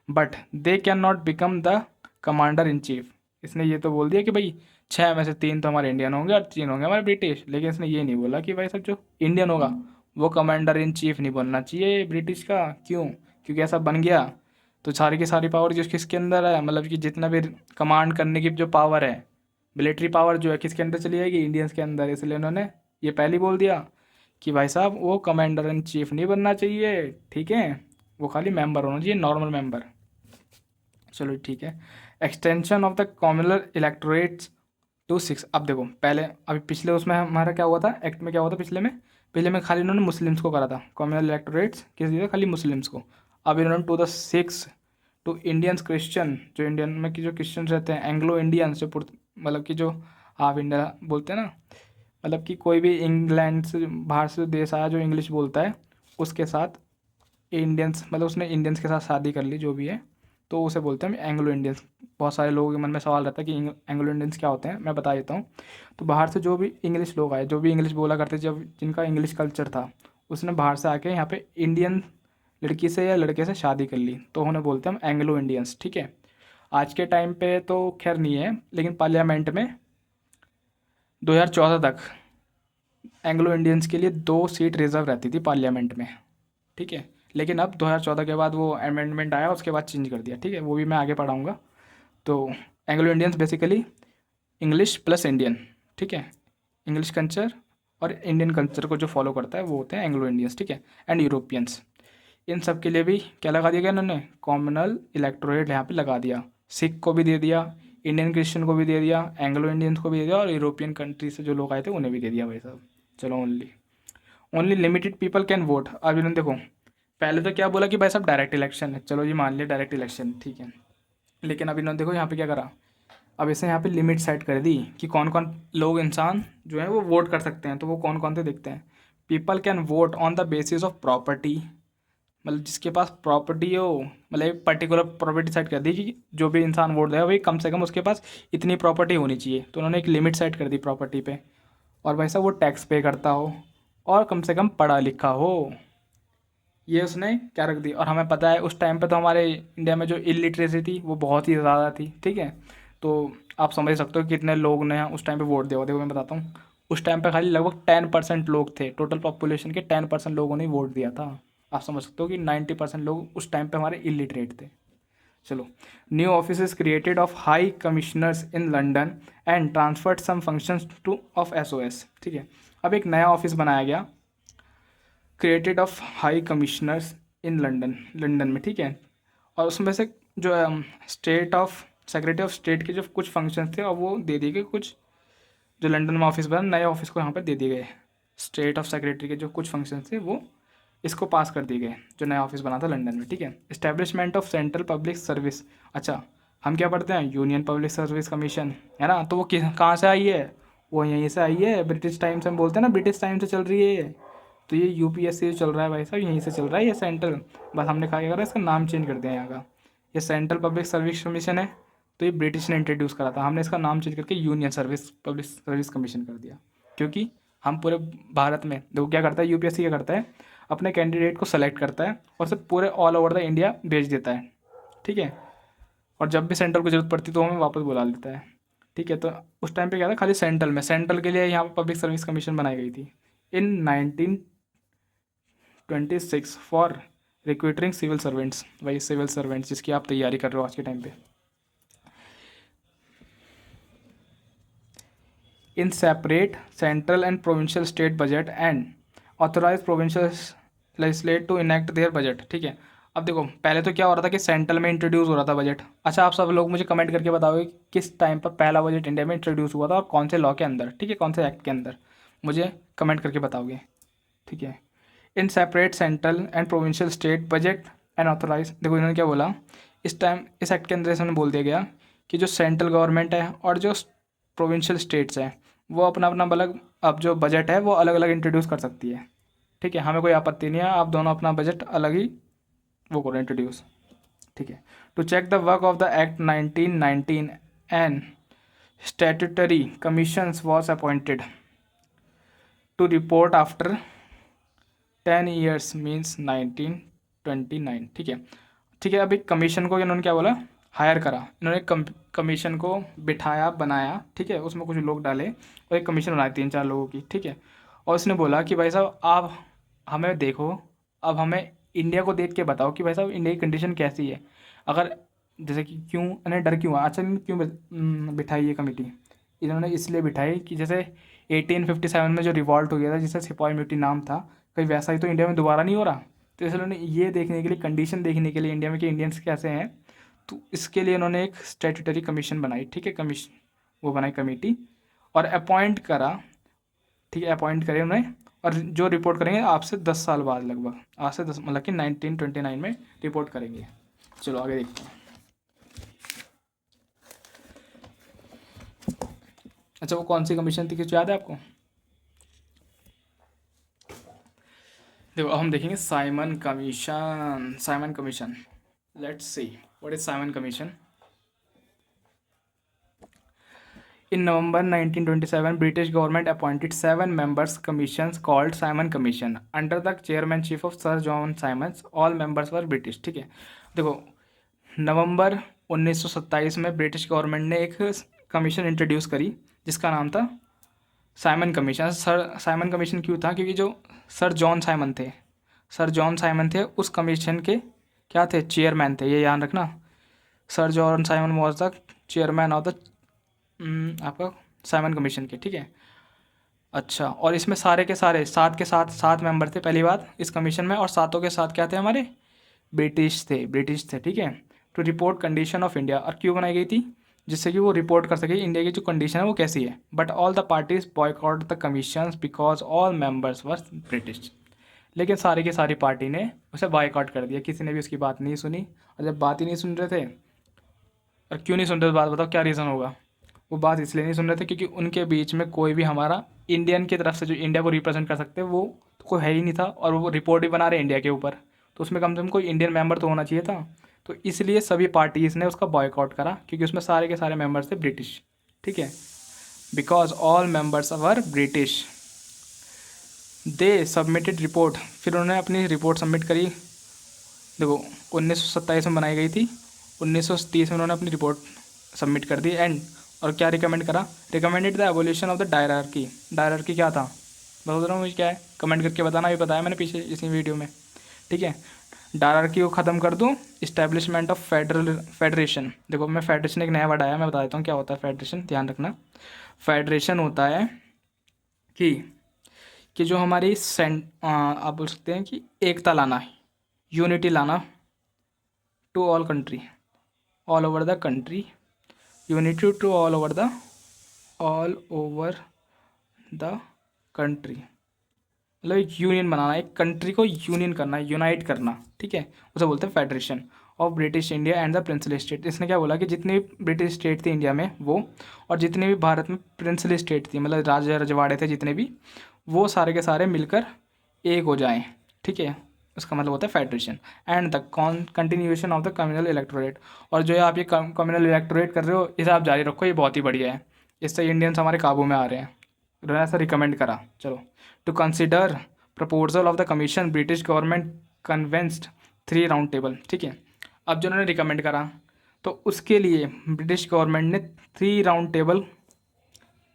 But they can not become the commander in chief. इसने ये तो बोल दिया कि भाई 6 में से 3 तो हमारे इंडियन होंगे और 3 होंगे हमारे ब्रिटिश, लेकिन इसने ये नहीं बोला कि भाई सब जो इंडियन होगा वो कमांडर इन चीफ नहीं बनना चाहिए ब्रिटिश का। क्यों, क्योंकि ऐसा बन गया तो सारी की सारी पावर जो किसके अंदर है, मतलब कि जितना भी कमांड करने की जो पावर है, मिलिट्री पावर जो है किसके अंदर चली जाएगी, इंडियंस के अंदर। इसलिए उन्होंने ये पहले बोल दिया कि भाई साहब वो कमांडर इन चीफ नहीं बनना चाहिए, ठीक है, वो खाली मेंबर होना चाहिए, नॉर्मल मेंबर। चलो ठीक है। Extension of the communal electorates to 6। अब देखो पहले, अभी पिछले उसमें हमारा क्या हुआ था, एक्ट में क्या हुआ था पिछले में खाली इन्होंने मुस्लिम्स को करा था, कॉम्युनल इलेक्टोरेट्स किस दिया, खाली मुस्लिम्स को। अब इन्होंने to the 6 to Indians Christian, जो इंडियन में की जो क्रिश्चियन रहते हैं, एंग्लो इंडियंस जो मतलब कि जो हाफ इंडिया बोलते हैं ना, मतलब कि कोई भी इंग्लैंड से बाहर से देश आया जो इंग्लिश बोलता है उसके साथ इंडियंस, मतलब उसने इंडियंस के साथ शादी कर ली जो भी है, तो उसे बोलते हैं एंग्लो इंडियंस। बहुत सारे लोगों के मन में सवाल रहता है कि एंग्लो इंडियंस क्या होते हैं, मैं बता देता हूँ। तो बाहर से जो भी इंग्लिश लोग आए, जो भी इंग्लिश बोला करते, जब जिनका इंग्लिश कल्चर था, उसने बाहर से आके यहाँ पे इंडियन लड़की से या लड़के से शादी कर ली, तो उन्हें बोलते हैं हम एंग्लो इंडियंस, ठीक है। आज के टाइम पे तो खैर नहीं है, लेकिन पार्लियामेंट में 2014 तक एंग्लो इंडियंस के लिए 2 सीट रिजर्व रहती थी पार्लियामेंट में, ठीक है। लेकिन अब 2014 के बाद वो अमेंडमेंट आया, उसके बाद चेंज कर दिया, ठीक है, वो भी मैं आगे पढ़ाऊँगा। तो Anglo Indians basically English plus Indian, ठीक है, इंग्लिश कल्चर और इंडियन कल्चर को जो फॉलो करता है वो होते हैं एंग्लो इंडियंस, ठीक है। एंड यूरोपियंस, इन सब के लिए भी क्या लगा दिया गया इन्होंने, कॉम्युनल इलेक्टोरेट यहाँ पे लगा दिया। सिख को भी दे दिया, इंडियन क्रिश्चियन को भी दे दिया, एंग्लो इंडियंस को भी दे दिया, और यूरोपियन कंट्री से जो लोग आए थे उन्हें भी दे दिया भाई साहब। चलो only limited people can vote. अब इन्होंने देखो पहले तो क्या बोला कि भाई साहब डायरेक्ट इलेक्शन है, चलो जी मान लिया डायरेक्ट इलेक्शन, ठीक है। लेकिन अब इन्होंने देखो यहाँ पे क्या करा, अब इसे यहाँ पे लिमिट सेट कर दी कि कौन कौन लोग इंसान जो है वो वोट कर सकते हैं। तो वो कौन कौन से देखते हैं, people can vote on the basis of property, मतलब जिसके पास प्रॉपर्टी हो, मतलब एक पर्टिकुलर प्रॉपर्टी सेट कर दी कि जो भी इंसान वोट देगा भाई कम से कम उसके पास इतनी प्रॉपर्टी होनी चाहिए। तो उन्होंने एक लिमिट सेट कर दी प्रॉपर्टी पे, और भाई साहब वो टैक्स पे करता हो और कम से कम पढ़ा लिखा हो, ये उसने क्या रख दी। और हमें पता है उस टाइम पे तो हमारे इंडिया में जो इलिटरेसी थी वो बहुत ही ज़्यादा थी, ठीक है। तो आप समझ सकते हो कि कितने लोग ने उस टाइम पे वोट दिया। देखो मैं बताता हूँ, उस टाइम पे खाली लगभग 10% लोग थे, टोटल पॉपुलेशन के 10% लोगों ने वोट दिया था। आप समझ सकते हो कि 90% लोग उस टाइम पे हमारे इलिटरेट थे। चलो, new office is created of high commissioners in London and transferred some functions to of SOS, ठीक है। अब एक नया ऑफिस बनाया गया, created of high commissioners in London में, ठीक है। और उसमें से जो state of secretary of state के जो कुछ फंक्शंस थे और वो दे दिए गए, कुछ जो लंदन में ऑफिस बना नए ऑफिस को यहाँ पर दे दिए गए। स्टेट ऑफ सेक्रेटरी के जो कुछ फंक्शंस थे वो इसको पास कर दिए गए, जो नया ऑफिस बना था लंदन में, ठीक है। Establishment of central public service, अच्छा हम क्या पढ़ते हैं, यूनियन पब्लिक सर्विस कमीशन, है ना। तो वो कहाँ से आई है, वो यहीं से आई है, ब्रिटिश टाइम से हम बोलते हैं ना, ब्रिटिश टाइम से चल रही है ये। तो ये यूपीएससी जो चल रहा है भाई साहब, यहीं से चल रहा है ये सेंट्रल। बस हमने कहा क्या करा, इसका नाम चेंज कर दिया यहाँ का। ये सेंट्रल पब्लिक सर्विस कमीशन है, तो ये ब्रिटिश ने इंट्रोड्यूस करा था, हमने इसका नाम चेंज करके union service public service commission कर दिया। क्योंकि हम पूरे भारत में देखो क्या करता है, यूपीएससी क्या करता है, अपने कैंडिडेट को सेलेक्ट करता है और उसे पूरे ऑल ओवर द इंडिया भेज देता है, ठीक है। और जब भी सेंट्रल को जरूरत पड़ती है तो हमें वापस बुला लेता है, ठीक है। तो उस टाइम पे क्या था, खाली सेंट्रल में, सेंट्रल के लिए यहाँ पर पब्लिक सर्विस कमीशन बनाई गई थी इन 1926 फॉर रिक्रूटिंग सिविल सर्वेंट्स, वही सिविल सर्वेंट्स जिसकी आप तैयारी कर रहे हो आज के टाइम पे। In separate central and provincial state budget and authorise provincial legislate to enact their budget, ठीक है। अब देखो पहले तो क्या हो रहा था कि सेंट्रल में इंट्रोड्यूस हो रहा था बजट। अच्छा आप सब लोग मुझे कमेंट करके बताओगे कि किस टाइम पर पहला बजट इंडिया में इंट्रोड्यूस हुआ था और कौन से लॉ के अंदर, ठीक है, कौन से एक्ट के अंदर, मुझे कमेंट करके बताओगे, ठीक है। In separate central and provincial state budget and authorise, देखो इन्होंने क्या बोला, इस टाइम इस एक्ट के अंदर इन्होंने बोल दिया गया कि जो सेंट्रल गवर्नमेंट है और जो प्रोविंशियल स्टेट्स हैं वो अपना अपना अलग, अब जो बजट है वो अलग अलग इंट्रोड्यूस कर सकती है, ठीक है। हमें कोई आपत्ति नहीं है, आप दोनों अपना बजट अलग ही वो करो इंट्रोड्यूस, ठीक है। To check the work of the act 1919 and statutory commissions was appointed to report after 10 years means 1929, ठीक है, ठीक है। अभी कमीशन को इन्होंने क्या बोला, हायर करा, इन्होंने कमीशन को बिठाया बनाया, ठीक है, उसमें कुछ लोग डाले और एक कमीशन बनाई 3-4 लोगों की, ठीक है। और उसने बोला कि भाई साहब आप हमें देखो, अब हमें इंडिया को देख के बताओ कि भाई साहब इंडिया की कंडीशन कैसी है। अगर जैसे कि क्यों इन्हें डर क्यों हुआ, अच्छा इन्होंने क्यों बिठाई ये कमेटी, इन्होंने इसलिए बिठाई कि जैसे 1857 में जो रिवॉल्ट हो गया था जिससे सिपाही म्यूटी नाम था, कहीं वैसा ही तो इंडिया में दोबारा नहीं हो रहा। तो इसलिए उन्होंने ये देखने के लिए, कंडीशन देखने के लिए इंडिया में कि इंडियंस कैसे हैं, तो इसके लिए इन्होंने एक स्टैट्यूटरी कमीशन बनाई, ठीक है, कमीशन वो बनाई कमेटी और अपॉइंट करा, ठीक है, अपॉइंट करे उन्होंने। और जो रिपोर्ट करेंगे आपसे 10 साल बाद, लगभग आज से 10 मतलब कि 1929 में रिपोर्ट करेंगे। चलो आगे देखते हैं। अच्छा वो कौन सी कमीशन थी, कुछ याद है आपको? देखो अब हम देखेंगे Simon commission, Simon commission, let's see what is Simon commission. In November 1927, British government appointed 7 members commissions called Simon Commission under the chairmanship of Sir John Simons. All members were British, ठीक है। देखो नवंबर 1927 में British government ने एक commission introduce करी जिसका नाम था Simon commission. Sir Simon commission क्यों था, क्योंकि जो सर जॉन साइमन थे, सर जॉन साइमन थे उस कमीशन के क्या थे, चेयरमैन थे, ये याद रखना। Sir John Simon was the chairman of the आपका साइमन कमीशन के, ठीक है। अच्छा और इसमें सारे के सारे 7 मेंबर थे पहली बात इस कमीशन में, और सातों के साथ क्या थे, हमारे ब्रिटिश थे, ठीक है। To report condition of India, और क्यों बनाई गई थी, जिससे कि वो रिपोर्ट कर सके इंडिया की जो कंडीशन है वो कैसी है। But all the parties boycott the commission because all members were British, लेकिन सारी की सारी पार्टी ने उसे बॉयकॉट कर दिया, किसी ने भी उसकी बात नहीं सुनी। और जब बात ही नहीं सुन रहे थे, और क्यों नहीं सुन रहे, बात बताओ क्या रीज़न होगा। वो बात इसलिए नहीं सुन रहे थे क्योंकि उनके बीच में कोई भी हमारा इंडियन की तरफ से जो इंडिया को रिप्रेजेंट कर सकते वो तो कोई है ही नहीं था, और वो रिपोर्ट भी बना रहे इंडिया के ऊपर, तो उसमें कम से कम कोई इंडियन मेंबर तो होना चाहिए था। तो इसलिए सभी पार्टीज़ ने उसका बॉयकॉट करा क्योंकि उसमें सारे के सारे मेंबर्स थे ब्रिटिश, ठीक है। Because all members were British they submitted report, फिर उन्होंने अपनी रिपोर्ट सबमिट करी। देखो 1927 में बनाई गई थी, 1930 में उन्होंने अपनी रिपोर्ट सबमिट कर दी एंड, और क्या रिकमेंड करा, recommended the evolution of the diarchy. Diarchy क्या था बता रहा हूँ मुझे क्या है, कमेंट करके बताना, अभी बताया मैंने पीछे इसी वीडियो में, ठीक है। डायरार्की को ख़त्म कर दूँ, इस्टेब्लिशमेंट ऑफ फेडरेशन। देखो मैं फेडरेशन एक नया वर्ड आया, मैं बता देता हूँ क्या होता है फेडरेशन, ध्यान रखना। फेडरेशन होता है कि जो हमारी आप बोल सकते हैं कि एकता लाना, यूनिटी लाना to all country, all over the country, unity to all over the country, मतलब एक यूनियन बनाना, एक कंट्री को यूनियन करना, यूनाइट करना, ठीक है, उसे बोलते हैं federation of British India and the princely state. इसने क्या बोला कि जितनी भी ब्रिटिश स्टेट थी इंडिया में वो, और जितने भी भारत में प्रिंसली स्टेट थी, मतलब राजा रजवाड़े थे जितने भी, वो सारे के सारे मिलकर एक हो जाएं, ठीक है, उसका मतलब होता है federation. And the continuation of the communal electorate, और जो है आप ये कम्युनल इलेक्टोरेट कर रहे हो इसे आप जारी रखो, ये बहुत ही बढ़िया है, इससे इंडियंस हमारे काबू में आ रहे हैं। उन्होंने ऐसा रिकमेंड करा। चलो, to consider proposal of the commission British government convened 3 round table, ठीक है। अब जो उन्होंने रिकमेंड करा तो उसके लिए ब्रिटिश गवर्नमेंट ने 3 राउंड टेबल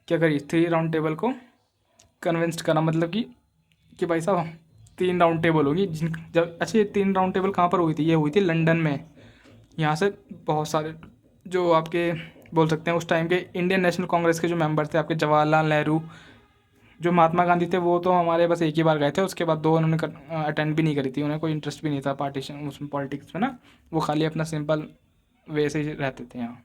क्या करी, 3 राउंड टेबल को कन्विंस्ड करा, मतलब कि भाई साहब 3 राउंड टेबल होगी जिन जब, अच्छा ये 3 राउंड टेबल कहाँ पर हुई थी, ये हुई थी लंदन में। यहाँ से बहुत सारे जो आपके बोल सकते हैं उस टाइम के इंडियन नेशनल कांग्रेस के जो मेंबर थे, आपके जवाहरलाल नेहरू, जो महात्मा गांधी थे, वो तो हमारे बस एक ही बार गए थे, उसके बाद 2 उन्होंने अटेंड भी नहीं करी थी, उन्हें कोई इंटरेस्ट भी नहीं था पार्टीशन उसमें, पॉलिटिक्स में ना, वो खाली अपना सिंपल वे से ही रहते थे यहाँ,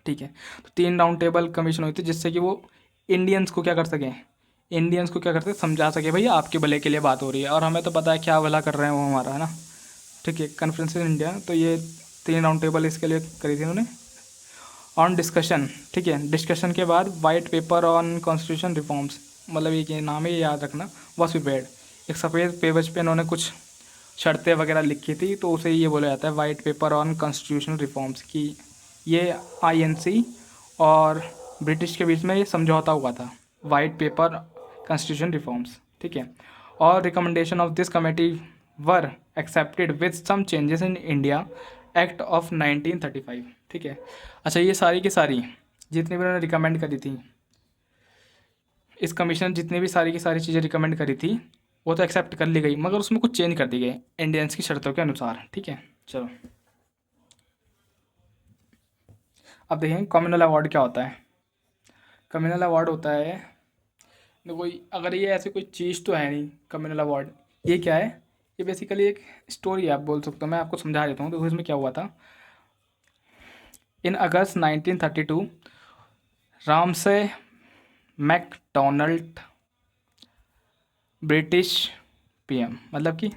ठीक है। तो 3 राउंड टेबल कमीशन हुई थी जिससे कि वो इंडियंस को क्या कर सकें, इंडियंस को क्या करते समझा सके भाई आपके भले के लिए बात हो रही है, और हमें तो पता है क्या भला कर रहे हैं वो हमारा, है ना, ठीक है। कॉन्फ्रेंस इन इंडिया, तो ये 3 राउंड टेबल इसके लिए करी थी उन्होंने। ऑन डिस्कशन, ठीक है, डिस्कशन के बाद white paper on constitution reforms, मतलब ये नाम है, ये याद रखना, वॉज प्रिपेयर्ड, एक सफ़ेद पेज पे उन्होंने कुछ शर्तें वगैरह लिखी थी, तो उसे ये बोला जाता है white paper on constitutional reforms, की ये आईएनसी और ब्रिटिश के बीच में ये समझौता हुआ था, वाइट पेपर कॉन्स्टिट्यूशन रिफॉर्म्स, ठीक है। और recommendation of this committee were accepted with some changes in India act of 1935, ठीक है। अच्छा, ये सारी की सारी जितनी भी उन्होंने रिकमेंड करी थी, इस कमीशन ने जितनी भी सारी की सारी चीज़ें रिकमेंड करी थी वो तो एक्सेप्ट कर ली गई, मगर उसमें कुछ चेंज कर दी गई इंडियंस की शर्तों के अनुसार, ठीक है। चलो, अब देखें कम्युनल अवार्ड क्या होता है। कम्युनल अवार्ड होता है, कोई अगर ये ऐसी कोई चीज़ तो है नहीं कम्युनल अवार्ड, ये क्या है, ये बेसिकली एक स्टोरी है आप बोल सकते हो, मैं आपको समझा देता हूँ। तो इसमें क्या हुआ था, इन अगस्त 1932 रामसे मैकडोनाल्ड ब्रिटिश पीएम, मतलब कि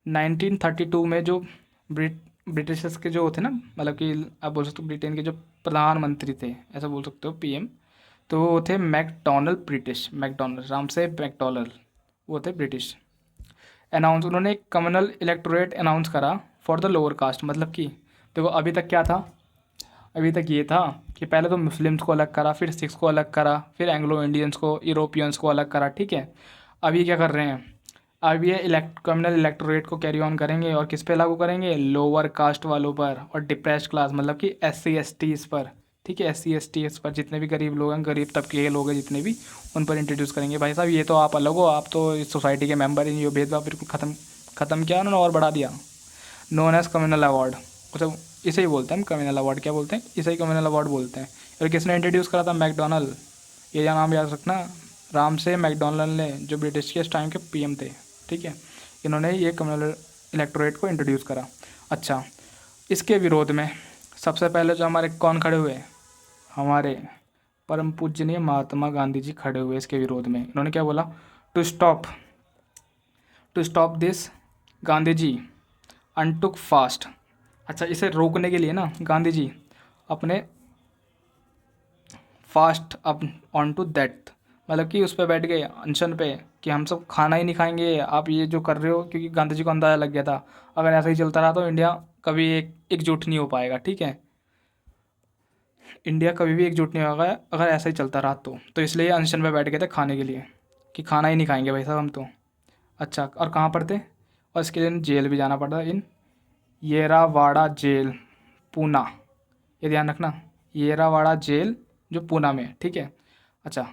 1932 में जो ब्रिटिशर्स के जो होते ना, मतलब कि आप बोल सकते हो ब्रिटेन के जो प्रधानमंत्री थे, ऐसा बोल सकते हो पीएम, तो वो थे मैकडोनल्ड, ब्रिटिश मैकडोनल्ड, राम से मैकडोनल्ड, वो थे ब्रिटिश। अनाउंस, उन्होंने एक कम्युनल इलेक्टोरेट अनाउंस करा फॉर द लोअर कास्ट, मतलब कि देखो अभी तक क्या था, अभी तक ये था कि पहले तो मुस्लिम्स को अलग करा, फिर सिख्स को अलग करा, फिर एंग्लो इंडियंस को, यूरोपियंस को अलग करा, ठीक है। अभी क्या कर रहे हैं, अब ये कम्युनल इलेक्टोरेट को कैरी ऑन करेंगे, और किस पे लागू करेंगे, लोअर कास्ट वालों पर और डिप्रेस्ड क्लास, मतलब कि SC STs पर, ठीक है, SC STs पर, जितने भी गरीब लोग हैं, गरीब तबके के लोग हैं जितने भी, उन पर इंट्रोड्यूस करेंगे। भाई साहब ये तो आप अलग हो, आप तो इस सोसाइटी के मेंबर हैं, ये भेदभाव बिल्कुल ख़त्म किया उन्होंने और बढ़ा दिया। नोन एज कम्युनल अवार्ड, मतलब इसे ही बोलते हैं हम कम्युनल अवार्ड, क्या बोलते हैं, इसे ही कम्युनल अवार्ड बोलते हैं। और किसने इंट्रोड्यूस करा था, मैकडोनल्ड, ये नाम याद रखना, राम से मैकडोनल्ड ने, जो ब्रिटिश के इस टाइम के पीएम थे, ठीक है। इन्होंने ये कम्युनल इलेक्टोरेट को इंट्रोड्यूस करा। अच्छा, इसके विरोध में सबसे पहले जो हमारे कौन खड़े हुए, हमारे परम पूजनीय महात्मा गांधी जी खड़े हुए इसके विरोध में। इन्होंने क्या बोला, to stop this Gandhi ji undertook fast. अच्छा, इसे रोकने के लिए ना गांधी जी अपने fast up on to that, मतलब कि उस पर बैठ गए अनशन पे, कि हम सब खाना ही नहीं खाएंगे, आप ये जो कर रहे हो, क्योंकि गांधी जी को अंदाज़ा लग गया था अगर ऐसा ही चलता रहा तो इंडिया कभी एकजुट नहीं हो पाएगा, ठीक है, इंडिया कभी भी एकजुट नहीं होगा अगर ऐसा ही चलता रहा तो इसलिए अनशन पे बैठ गए थे खाने के लिए, कि खाना ही नहीं खाएंगे भाई साहब हम तो। अच्छा, और कहाँ पर थे, और इसके लिए जेल भी जाना पड़ता, इन येरावाड़ा जेल, पूना, ये ध्यान रखना, येरावाड़ा जेल जो पूना में है, ठीक है। अच्छा,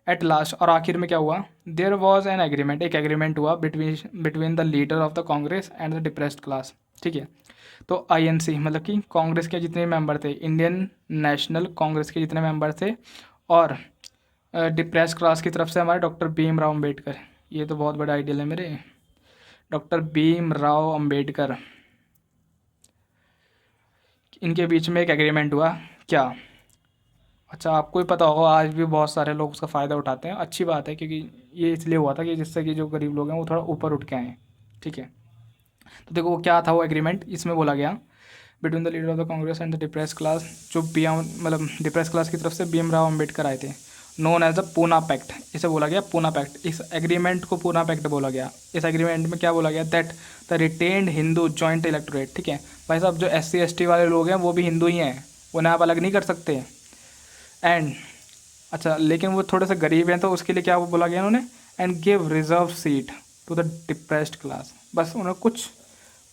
एट लास्ट, और आखिर में क्या हुआ, देयर वॉज एन एग्रीमेंट, एक एग्रीमेंट हुआ between the leader of the Congress and the depressed class, ठीक है। तो INC, मतलब कि कांग्रेस के जितने मेंबर थे, इंडियन नेशनल कांग्रेस के जितने मेंबर थे, और डिप्रेस क्लास की तरफ से हमारे डॉक्टर भीमराव अम्बेडकर, ये तो बहुत बड़ा आइडियल है मेरे, डॉक्टर भीमराव अम्बेडकर, इनके बीच में एक एग्रीमेंट हुआ क्या, अच्छा, आपको ही पता होगा आज भी बहुत सारे लोग उसका फ़ायदा उठाते हैं। अच्छी बात है, क्योंकि ये इसलिए हुआ था कि जिससे कि जो गरीब लोग हैं वो थोड़ा ऊपर उठ के आए। ठीक है, तो देखो वो क्या था वो एग्रीमेंट, इसमें बोला गया between the leader of the Congress and the depress class, जो बी मतलब डिप्रेस क्लास की तरफ से भीमराव अम्बेडकर आए थे, known as the Poona pact, इसे बोला गया पूना पैक्ट। इस एग्रीमेंट को पूना पैक्ट बोला गया। इस एग्रीमेंट में क्या बोला गया, that the retained Hindu joint electorate. ठीक है भाई साहब, जो SC ST वाले लोग हैं वो भी हिंदू ही हैं, उन्हें आप अलग नहीं कर सकते। एंड अच्छा, लेकिन वो थोड़े से गरीब हैं तो उसके लिए क्या वो बोला गया उन्होंने, and give reserve seat to the depressed class. बस उन्हें कुछ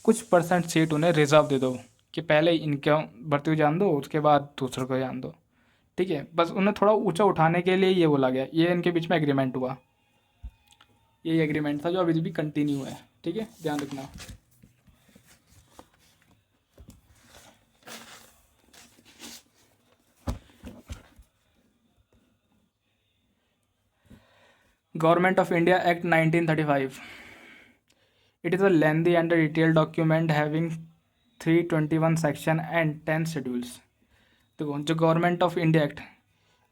कुछ परसेंट सीट उन्हें रिजर्व दे दो, कि पहले इनके भर्ती हुई जान दो, उसके बाद दूसरों को जान दो। ठीक है, बस उन्हें थोड़ा ऊंचा उठाने के लिए ये बोला गया। ये इनके बीच में एग्रीमेंट हुआ, ये एग्रीमेंट था जो अभी भी कंटिन्यू है। ठीक है, ध्यान रखना। Government of India act 1935। It is a lengthy and a detailed document having 321 section and 10 schedules। देखो जो गवर्नमेंट ऑफ इंडिया एक्ट,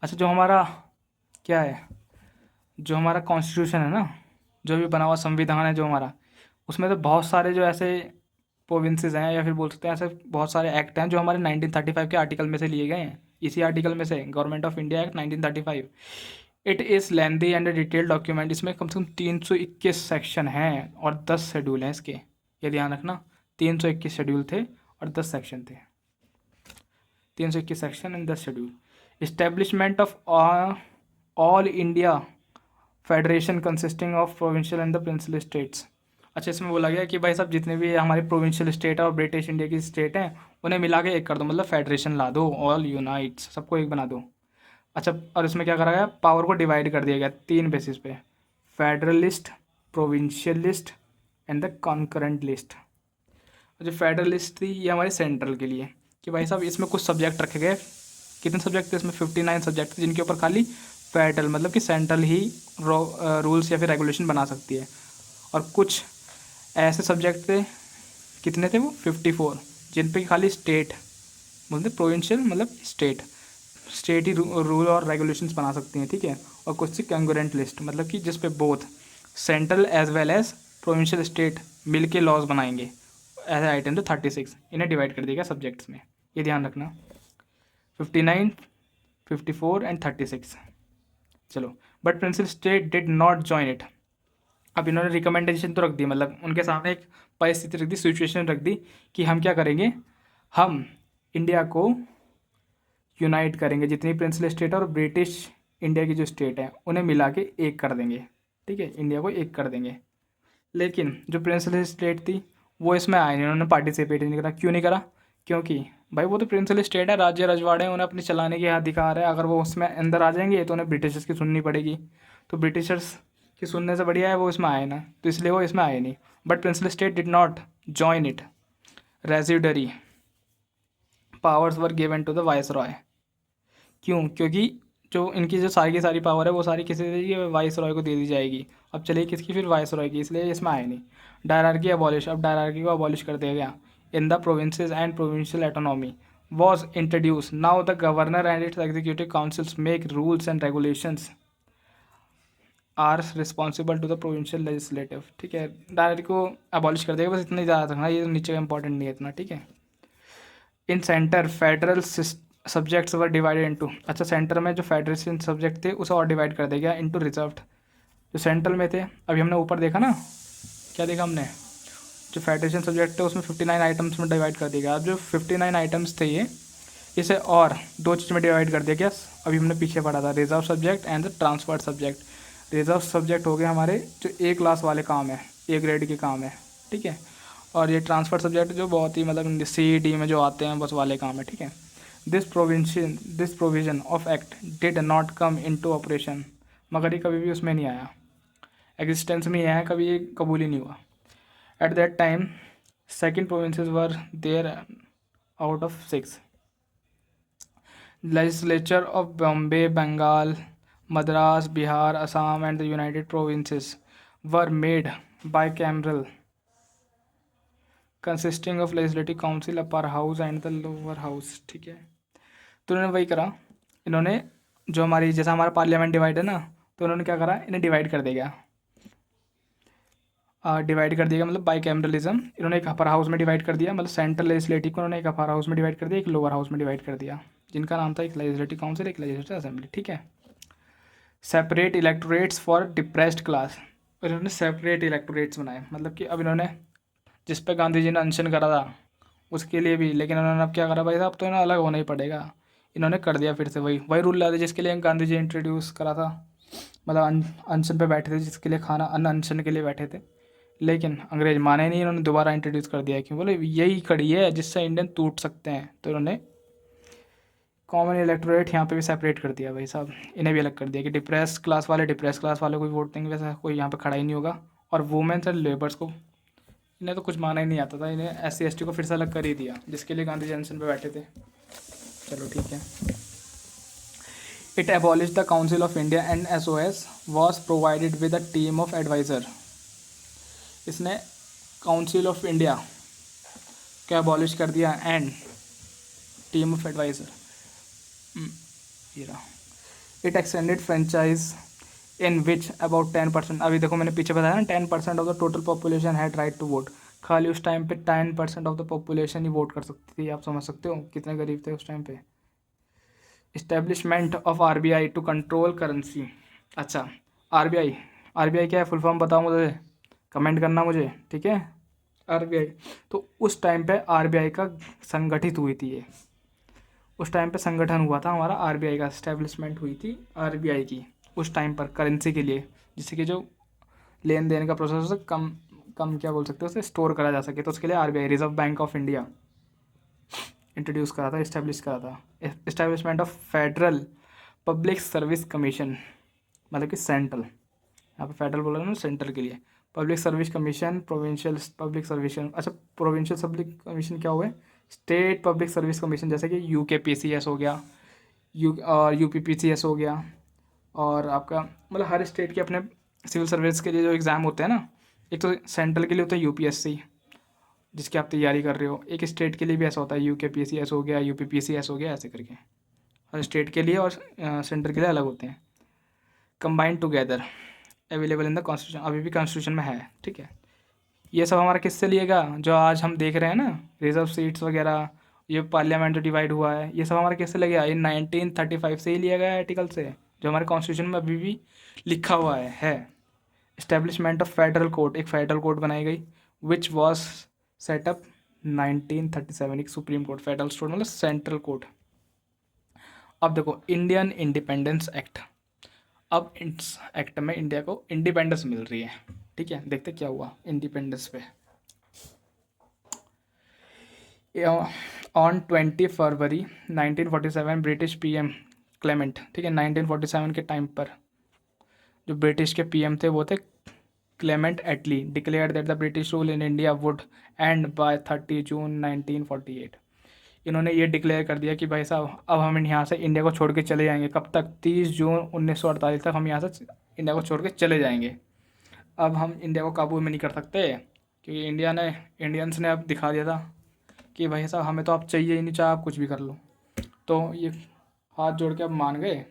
अच्छा जो हमारा क्या है, जो हमारा कॉन्स्टिट्यूशन है ना, जो भी बना हुआ संविधान है जो हमारा, उसमें तो बहुत सारे जो ऐसे प्रोविंसेस हैं, या फिर बोल सकते हैं ऐसे बहुत सारे एक्ट हैं जो हमारे 1935 के आर्टिकल में से लिए गए हैं। इसी आर्टिकल में से government of India act 1935। It is lengthy and detailed document. इसमें कम से कम 321 सेक्शन हैं और 10 शेड्यूल हैं इसके, ये ध्यान रखना। 321 शेड्यूल थे और 10 सेक्शन थे। 321 section and 10 schedule. Establishment of all India federation consisting of provincial and the principal states. अच्छा, इसमें बोला गया कि भाई साहब जितने भी हमारे प्रोविंशियल स्टेट है और ब्रिटिश इंडिया की स्टेट हैं उन्हें मिला के एक कर दो, मतलब फेडरेशन ला दो, ऑल यूनाइट्स, सबको एक बना दो। अच्छा, और इसमें क्या करा गया, पावर को डिवाइड कर दिया गया 3 बेसिस पे, federalist, provincial list and the concurrent list. जो फेडरलिस्ट थी ये हमारे सेंट्रल के लिए, कि भाई साहब इसमें कुछ सब्जेक्ट रखे गए। कितने सब्जेक्ट थे इसमें, 59 सब्जेक्ट थे, जिनके ऊपर खाली फेडरल मतलब कि सेंट्रल ही रूल्स या फिर रेगुलेशन बना सकती है। और कुछ ऐसे सब्जेक्ट थे, कितने थे वो, 54, जिन पे खाली स्टेट बोलते, प्रोविंशियल मतलब स्टेट ही रूल और रेगुलेशंस बना सकती हैं। ठीक है, और कुछ सी कंकरेंट लिस्ट, मतलब कि जिस पे both central as well as provincial state मिल के लॉज बनाएंगे। ऐसे आइटम थे 36, इन्हें डिवाइड कर दिया गया सब्जेक्ट्स में, ये ध्यान रखना। 59, 54 एंड 36। चलो, but principal state did not join it. अब इन्होंने रिकमेंडेशन तो रख दी, मतलब उनके सामने एक परिस्थिति रख दी, सिचुएशन रख दी कि हम क्या करेंगे, हम इंडिया को यूनाइट करेंगे, जितनी प्रिंसिपल स्टेट है और ब्रिटिश इंडिया की जो स्टेट है उन्हें मिला के एक कर देंगे। ठीक है, इंडिया को एक कर देंगे। लेकिन जो प्रिंसिपल स्टेट थी वो इसमें आए नहीं, उन्होंने पार्टिसिपेट नहीं करा। क्यों नहीं करा, क्योंकि भाई वो तो प्रिंसिपल स्टेट है, राज्य रजवाड़े हैं, उन्हें अपने चलाने के अधिकार है। अगर वो उसमें अंदर आ जाएंगे तो उन्हें ब्रिटिशर्स की सुननी पड़ेगी, तो ब्रिटिशर्स की सुनने से बढ़िया है वो इसमें आए ना, तो इसलिए वो इसमें आए नहीं। But principal state did not join it. Residuary powers were given to the viceroy. क्यों, क्योंकि जो इनकी जो सारी की सारी पावर है वो सारी किसी वाइस रॉय को दे दी जाएगी। अब चलिए किसकी, फिर वाइस रॉय की, इसलिए इसमें आए नहीं। डायरार्की अबॉलिश, अब डायरार्की को अबॉलिश कर दिया गया। In the provinces and provincial autonomy was introduce. Now the governor and its executive councils make rules and regulations are responsible to the provincial legislative. ठीक है, डायरार्की को अबॉलिश कर दिया, बस इतना ही ज़्यादा रखना, ये नीचे का इंपॉर्टेंट नहीं है इतना। ठीक है, in centre federal subjects were divided into. अच्छा, सेंटर में जो फेडरेशन सब्जेक्ट थे उसे और डिवाइड कर दिया गया इनटू रिजर्व्ड। जो सेंट्रल में थे, अभी हमने ऊपर देखा ना, क्या देखा हमने, जो फेडरेशन सब्जेक्ट थे उसमें 59 आइटम्स में डिवाइड कर दिया गया। अब जो 59 आइटम्स थे ये, इसे और 2 चीज़ में डिवाइड कर दिया गया। अभी हमने पीछे पढ़ा था, reserve subject and the transferred subject. Reserve subject हो गए हमारे जो A क्लास वाले काम है, A ग्रेड के काम है। ठीक है, और ये ट्रांसफर सब्जेक्ट जो बहुत ही मतलब C D में जो आते हैं बस वाले काम है। ठीक है, this provision of act did not come into operation. मगर ये कभी भी उसमें नहीं आया, एग्जिस्टेंस में ही आया, कभी ये कबूल ही नहीं हुआ। At that time second provinces were there out of 6। Legislature of Bombay, Bengal, Madras, Bihar, Assam and the United Provinces were made bicameral consisting of legislative council, upper house and the lower house. ठीक है, तो उन्होंने वही करा इन्होंने जो हमारी जैसा हमारा पार्लियामेंट डिवाइड है ना, तो उन्होंने क्या करा, इन्हें डिवाइड कर दिया। डिवाइड कर दिया मतलब बाई कैमरलिज्म। इन्होंने एक अपर हाउस में डिवाइड कर दिया, मतलब सेंट्रल लेजिस्लेटिव को उन्होंने एक अपर हाउस में डिवाइड कर दिया, एक लोअर हाउस में डिवाइड कर दिया, जिनका नाम था एक लेजिस्लेटिव काउंसिल, एक लेजिस्लेटिव असेंबली। ठीक है। Separate electorates for depressed class, और इन्होंने सेपरेट इलेक्टोरेट्स बनाए, मतलब कि अब इन्होंने जिस पे गांधी जी ने अनशन करा था उसके लिए भी, लेकिन उन्होंने अब क्या करा भाई साहब, तो इन्हें अलग होना ही पड़ेगा। इन्होंने कर दिया फिर से वही वही रूल ला दिया जिसके लिए गांधी जी इंट्रोड्यूस करा था, मतलब अनशन पे बैठे थे, जिसके लिए खाना अन्न अनशन के लिए बैठे थे, लेकिन अंग्रेज माने नहीं, इन्होंने दोबारा इंट्रोड्यूस कर दिया कि बोले यही कड़ी है जिससे इंडियन टूट सकते हैं, तो इन्होंने कॉमन इलेक्टोरेट यहाँ पे भी सेपरेट कर दिया भाई साहब, इन्हें भी अलग कर दिया कि डिप्रेस क्लास वाले डिप्रेस क्लास वाले को भी वोट देंगे, वैसा कोई यहाँ पे खड़ा ही नहीं होगा, और वुमेन्स एंड लेबर्स को, इन्हें तो कुछ माना ही नहीं आता था, इन्हें SC ST को फिर से अलग कर ही दिया, जिसके लिए गांधी जंक्शन पे बैठे थे। चलो ठीक है। It abolish the council of India and SOS was provided with a team of adviser. इसने काउंसिल ऑफ इंडिया को एबॉलिश कर दिया एंड टीम ऑफ एडवाइज़र, ये रहा। It extended franchise in which about 10%, अभी देखो मैंने पीछे बताया ना 10% of the total population had right to vote, खाली उस टाइम पे 10% ऑफ द पॉपुलेशन ही वोट कर सकती थी, आप समझ सकते हो कितने गरीब थे उस टाइम पे। Establishment of RBI to control currency. अच्छा, RBI क्या है, फुल फॉर्म बताओ मुझे, कमेंट करना मुझे, ठीक है। RBI, तो उस टाइम पे RBI का संगठित हुई थी ये, उस टाइम पे संगठन हुआ था हमारा RBI का, इस्टेब्लिशमेंट हुई थी RBI की उस टाइम पर करेंसी के लिए, जिससे कि जो लेन देन का प्रोसेस उसे कम कम क्या बोल सकते हैं, उसे स्टोर करा जा सके, तो उसके लिए RBI reserve bank of India introduce करा था, इस्टेब्लिश करा था। Establishment of federal public service commission, मतलब कि सेंट्रल, यहाँ पे फेडरल बोला ना, सेंट्रल के लिए public service commission, provincial public service, अच्छा प्रोविंशियल पब्लिक कमीशन क्या हुए, स्टेट पब्लिक सर्विस कमीशन, जैसे कि UKPCS हो गया, और UPPCS हो गया, और आपका मतलब हर स्टेट के अपने सिविल सर्विस के लिए जो एग्ज़ाम होते हैं ना, एक तो सेंट्रल के लिए होता है UPSC जिसकी आप तैयारी कर रहे हो, एक स्टेट के लिए भी ऐसा होता है UKPCS हो गया, UPPCS हो गया, ऐसे करके हर स्टेट के लिए और सेंटर के लिए अलग होते हैं। Combined together available in the constitution, अभी भी कॉन्स्टिट्यूशन में है, ठीक है। ये सब हमारा किससे लिएगा, जो आज हम देख रहे हैं ना रिजर्व सीट्स वगैरह, ये पार्लियामेंट जो डिवाइड हुआ है, ये सब हमारा किससे लगेगा, ये 1935 से ही लिया गया है आर्टिकल से, जो हमारे कॉन्स्टिट्यूशन में अभी भी लिखा हुआ है। इस्टेब्लिशमेंट ऑफ फेडरल कोर्ट, एक फेडरल कोर्ट बनाई गई, विच वॉज सेटअप 1937, एक सुप्रीम कोर्ट, फेडरल कोर्ट मतलब सेंट्रल कोर्ट। अब देखो इंडियन इंडिपेंडेंस एक्ट, अब इस एक्ट में इंडिया को इंडिपेंडेंस मिल रही है, ठीक है। देखते क्या हुआ इंडिपेंडेंस पे। On 20 February 1947 British PM Clement, ठीक है, 1947 के टाइम पर जो ब्रिटिश के PM थे वो थे Clement Attlee, declare that the British rule in India would end by 30 June 1948। इन्होंने ये डिक्लेयर कर दिया कि भाई साहब अब हम यहाँ से इंडिया को छोड़ के चले जाएंगे, कब तक, 30 जून 1948 तक हम यहाँ से इंडिया को छोड़ के चले जाएंगे। अब हम इंडिया को काबू में नहीं कर सकते, क्योंकि इंडियंस ने अब दिखा दिया था कि भाई साहब हमें तो आप चाहिए ही नहीं, चाहे आप कुछ भी कर लो। तो ये हाथ जोड़ के अब मान गए,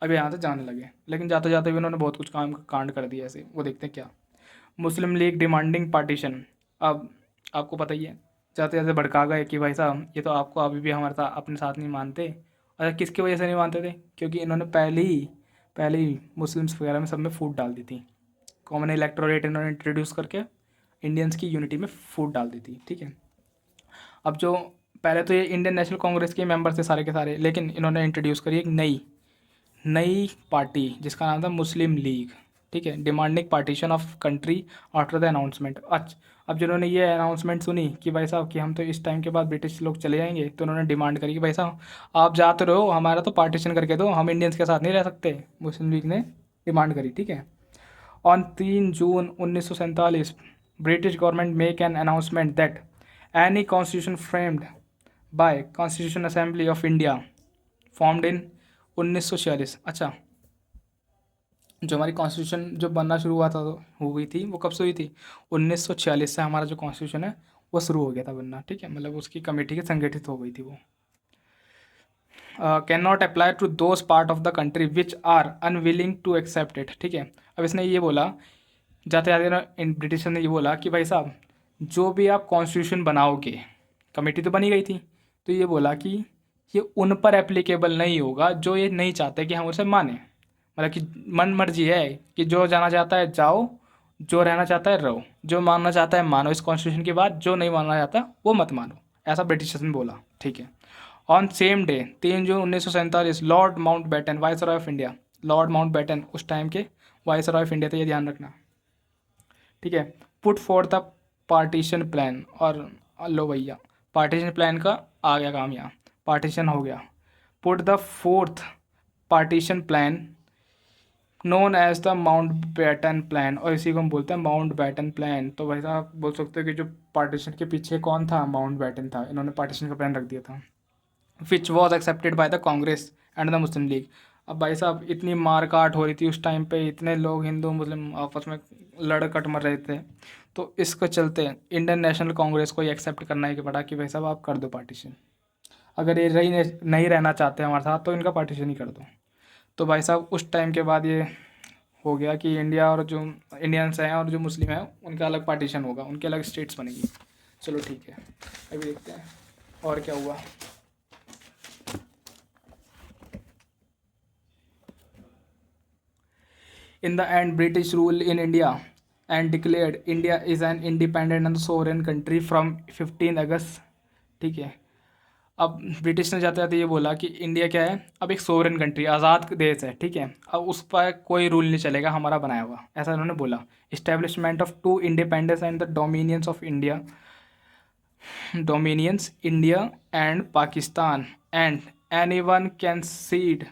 अब यहाँ से जाने लगे, लेकिन जाते जाते भी उन्होंने बहुत कुछ काम कांड कर दिया ऐसे, वो देखते हैं क्या। मुस्लिम लीग डिमांडिंग पार्टीशन, अब आपको पता ही है, जाते जाते भड़का गए कि भाई साहब ये तो आपको अभी भी हमारे साथ अपने साथ नहीं मानते। अच्छा, किसकी वजह से नहीं मानते थे, क्योंकि इन्होंने पहले ही मुस्लिम्स वगैरह में सब में फूट डाल दी थी, कॉमन इलेक्टोरेट इन्होंने इंट्रोड्यूस करके इंडियंस की यूनिटी में फूट डाल दी थी, ठीक है। अब जो पहले तो ये इंडियन नेशनल कांग्रेस के मेंबर थे सारे के सारे, लेकिन इन्होंने इंट्रोड्यूस करी एक नई पार्टी जिसका नाम था मुस्लिम लीग, ठीक है, demanding partition of country after the announcement. अच्छा, अब जिन्होंने ये अनाउंसमेंट सुनी कि भाई साहब कि हम तो इस टाइम के बाद ब्रिटिश लोग चले जाएंगे, तो उन्होंने डिमांड करी कि भाई साहब आप जाते रहो, हमारा तो पार्टीशन करके दो, हम इंडियंस के साथ नहीं रह सकते, मुस्लिम लीग ने डिमांड करी, ठीक है। On 3 June 1947 British government make an announcement that any constitution framed bye constitution assembly of India formed in 1946। अच्छा, जो हमारी कॉन्स्टिट्यूशन जो बनना शुरू हुआ था हो गई थी, वो कब से हुई थी, 1946 से हमारा जो कॉन्स्टिट्यूशन है वो शुरू हो गया था बनना, ठीक है, मतलब उसकी कमेटी के संगठित हो गई थी वो। Can not apply to those part of the country which are unwilling to accept it. ठीक है, अब इसने ये बोला, जाते जाते ना इन ब्रिटिशर ने ये बोला कि भाई साहब जो भी आप कॉन्स्टिट्यूशन बनाओगे, कमेटी तो बनी गई थी, तो ये बोला कि ये उन पर एप्लीकेबल नहीं होगा जो ये नहीं चाहते कि हम उसे माने। मतलब कि मन मर्जी है कि जो जाना चाहता है जाओ, जो रहना चाहता है रहो, जो मानना चाहता है मानो इस कॉन्स्टिट्यूशन की बात, जो नहीं मानना चाहता वो मत मानो, ऐसा ब्रिटिशर्स ने बोला। ठीक है, on same day 3 June 1947 Lord Mountbatten viceroy of India, Lord Mountbatten उस टाइम के वाइसरॉय ऑफ इंडिया थे, ये ध्यान रखना। ठीक है, put for the partition plan, और लो भैया पार्टीशन प्लान का आ गया काम यहाँ, पार्टीशन हो गया। Put the fourth partition plan known as the Mountbatten plan, और इसी को हम बोलते हैं माउंट बैटन प्लान। तो भाई साहब बोल सकते हो कि जो पार्टीशन के पीछे कौन था, माउंट बैटन था, इन्होंने पार्टीशन का प्लान रख दिया था। Which was accepted by the Congress and the Muslim league. अब भाई साहब इतनी मार काट हो रही थी उस टाइम पे, इतने लोग हिंदू मुस्लिम आपस में लड़ कट मर रहे थे, तो इसको चलते इंडियन नेशनल कांग्रेस को ये एक्सेप्ट करना है कि पड़ा कि भाई साहब आप कर दो पार्टीशन, अगर ये रही नहीं रहना चाहते हमारे साथ तो इनका पार्टीशन ही कर दो। तो भाई साहब उस टाइम के बाद ये हो गया कि इंडिया और जो इंडियंस हैं और जो मुस्लिम हैं उनका अलग पार्टीशन होगा, उनके अलग स्टेट्स बनेगी। चलो ठीक है, अभी देखते हैं और क्या हुआ। In the end, British rule in India and declared India is an independent and sovereign country from 15 अगस्त। ठीक है, अब ब्रिटिश ने जाते जाते ये बोला कि इंडिया क्या है, अब एक सोवरेन कंट्री, आज़ाद देश है। ठीक है, अब उस पर कोई रूल नहीं चलेगा हमारा बनाया हुआ, ऐसा उन्होंने बोला। Establishment of to independence and the dominions of India, dominions India and Pakistan, and any one can secede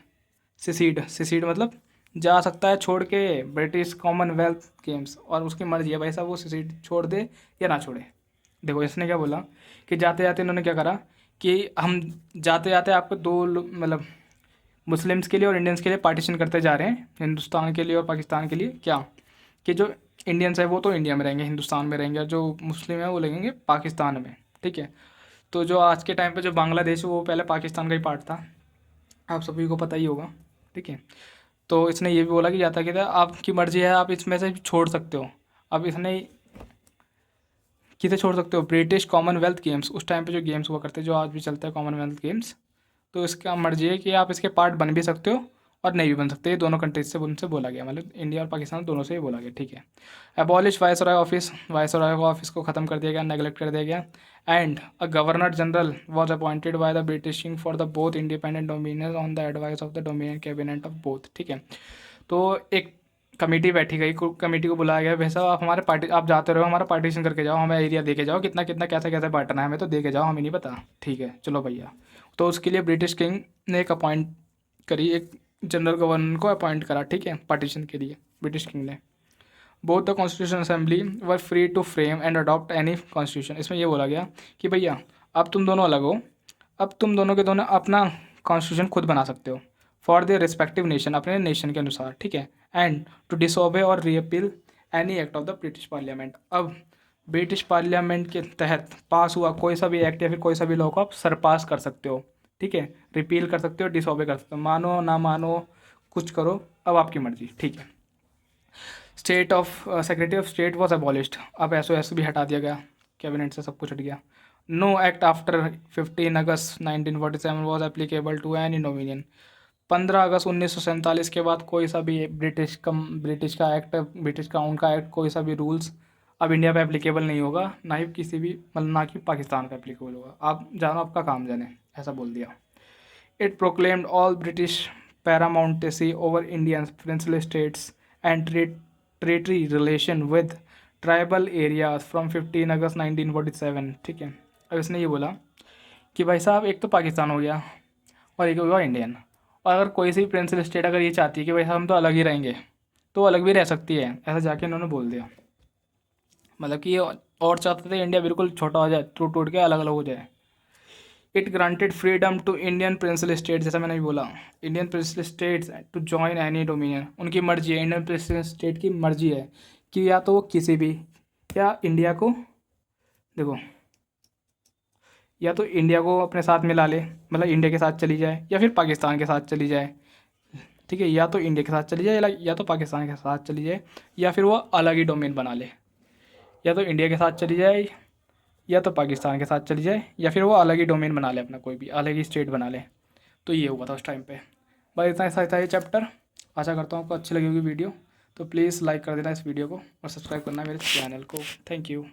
मतलब जा सकता है छोड़ के ब्रिटिश कॉमनवेल्थ गेम्स, और उसकी मर्जी है भाई साहब वो सिसीड छोड़ दे या ना छोड़े। देखो इसने क्या बोला कि जाते जाते इन्होंने क्या करा कि हम जाते जाते आपको मतलब मुस्लिम्स के लिए और इंडियंस के लिए पार्टीशन करते जा रहे हैं, हिंदुस्तान के लिए और पाकिस्तान के लिए। क्या कि जो इंडियंस है वो तो इंडिया में रहेंगे, हिंदुस्तान में रहेंगे, और जो मुस्लिम है वो लगेंगे पाकिस्तान में। ठीक है, तो जो आज के टाइम पे जो बांग्लादेश है वो पहले पाकिस्तान का ही पार्ट था, आप सभी को पता ही होगा। ठीक है, तो इसने ये भी बोला कि जाता क्या था आपकी मर्जी है, आप इसमें से छोड़ सकते हो। अब इसने किसे छोड़ सकते हो, ब्रिटिश कॉमनवेल्थ गेम्स, उस टाइम पे जो गेम्स हुआ करते जो आज भी चलते हैं कॉमनवेल्थ गेम्स, तो इसका मर्जी है कि आप इसके पार्ट बन भी सकते हो और नहीं भी बन सकते, ये दोनों कंट्रीज से उनसे बोला गया, मतलब इंडिया और पाकिस्तान दोनों से ही बोला गया। ठीक है, abolish viceroy office, viceroy office को ख़त्म कर दिया गया, नेगलेक्ट कर दिया गया, and a governor general was appointed by the British king for the both independent dominion on the advice of the dominion cabinet of both. ठीक है, तो एक कमेटी बैठी गई, कमेटी को बुलाया गया, वैसा आप हमारे पार्टी आप जाते रहो हमारा पार्टीशन करके जाओ, हमें एरिया दे के जाओ, कितना कितना कैसे कैसे बांटना है हमें तो दे के जाओ, हमें नहीं पता। ठीक है चलो भैया, तो उसके लिए ब्रिटिश किंग ने एक अपॉइंट करी, एक जनरल गवर्नर को अपॉइंट करा। ठीक है, पार्टीशन के लिए ब्रिटिश किंग ने। Both the constitution assembly were free to frame and adopt any constitution. इसमें यह बोला गया कि भैया अब तुम दोनों अलग हो, अब तुम दोनों के दोनों अपना कॉन्स्टिट्यूशन खुद बना सकते हो फॉर द रिस्पेक्टिव नेशन, अपने नेशन के अनुसार। ठीक है, एंड टू डिसओबे और reappeal any act of the British parliament. अब ब्रिटिश पार्लियामेंट के तहत पास हुआ कोई सा भी एक्ट या फिर कोई सा भी लॉ को आप सरपास कर सकते हो। ठीक है, रिपील कर सकते हो, डिसओबे कर सकते हो, मानो ना मानो कुछ करो, अब आपकी मर्जी। ठीक है, state of secretary of state was abolished, अब एस भी हटा दिया गया, कैबिनेट से सब कुछ हट गया। No act after 15 August 1947 was applicable to any dominion. 15 अगस्त 1947 के बाद कोई सा भी ब्रिटिश का एक्ट, ब्रिटिश का उनका एक्ट, कोई सा भी रूल्स अब इंडिया पे एप्लीकेबल नहीं होगा, ना ही किसी भी मतलब ना कि पाकिस्तान का एप्लीकेबल होगा, आप जानो आपका काम जाने, ऐसा बोल दिया। It proclaimed all British paramountcy over Indian princely states and territory relation with tribal areas from 15 अगस्त 1947। ठीक है, अब इसने ये बोला कि भाई साहब एक तो पाकिस्तान हो गया और एक होगा इंडियन, और अगर कोई सी प्रिंसिपल स्टेट अगर ये चाहती है कि भाई हम तो अलग ही रहेंगे तो वो अलग भी रह सकती है, ऐसा जाके इन्होंने बोल दिया। मतलब कि ये और चाहते थे इंडिया बिल्कुल छोटा हो जाए, टूट टूट के अलग अलग हो जाए। It granted freedom to Indian principal state, जैसा मैंने भी बोला, Indian principal states to join any dominion, उनकी मर्जी है, इंडियन प्रिंसिपल स्टेट की मर्जी है कि या तो वो किसी भी या इंडिया को, देखो या तो इंडिया को अपने साथ मिला ले, मतलब इंडिया के साथ चली जाए, या फिर पाकिस्तान के साथ चली जाए। ठीक है, या तो इंडिया के साथ चली जाए या तो पाकिस्तान के साथ चली जाए, या फिर वो अलग ही डोमेन बना ले। या तो इंडिया के साथ चली जाए, या तो पाकिस्तान के साथ चली जाए, या फिर वो अलग ही डोमेन बना ले, अपना कोई भी अलग ही स्टेट बना ले। तो ये हुआ था उस टाइम पे। बस इतना सा था ये चैप्टर। आशा करता हूँ आपको अच्छी लगी होगी वीडियो। तो प्लीज़ लाइक कर देना इस वीडियो को और सब्सक्राइब करना मेरे चैनल को। Thank you.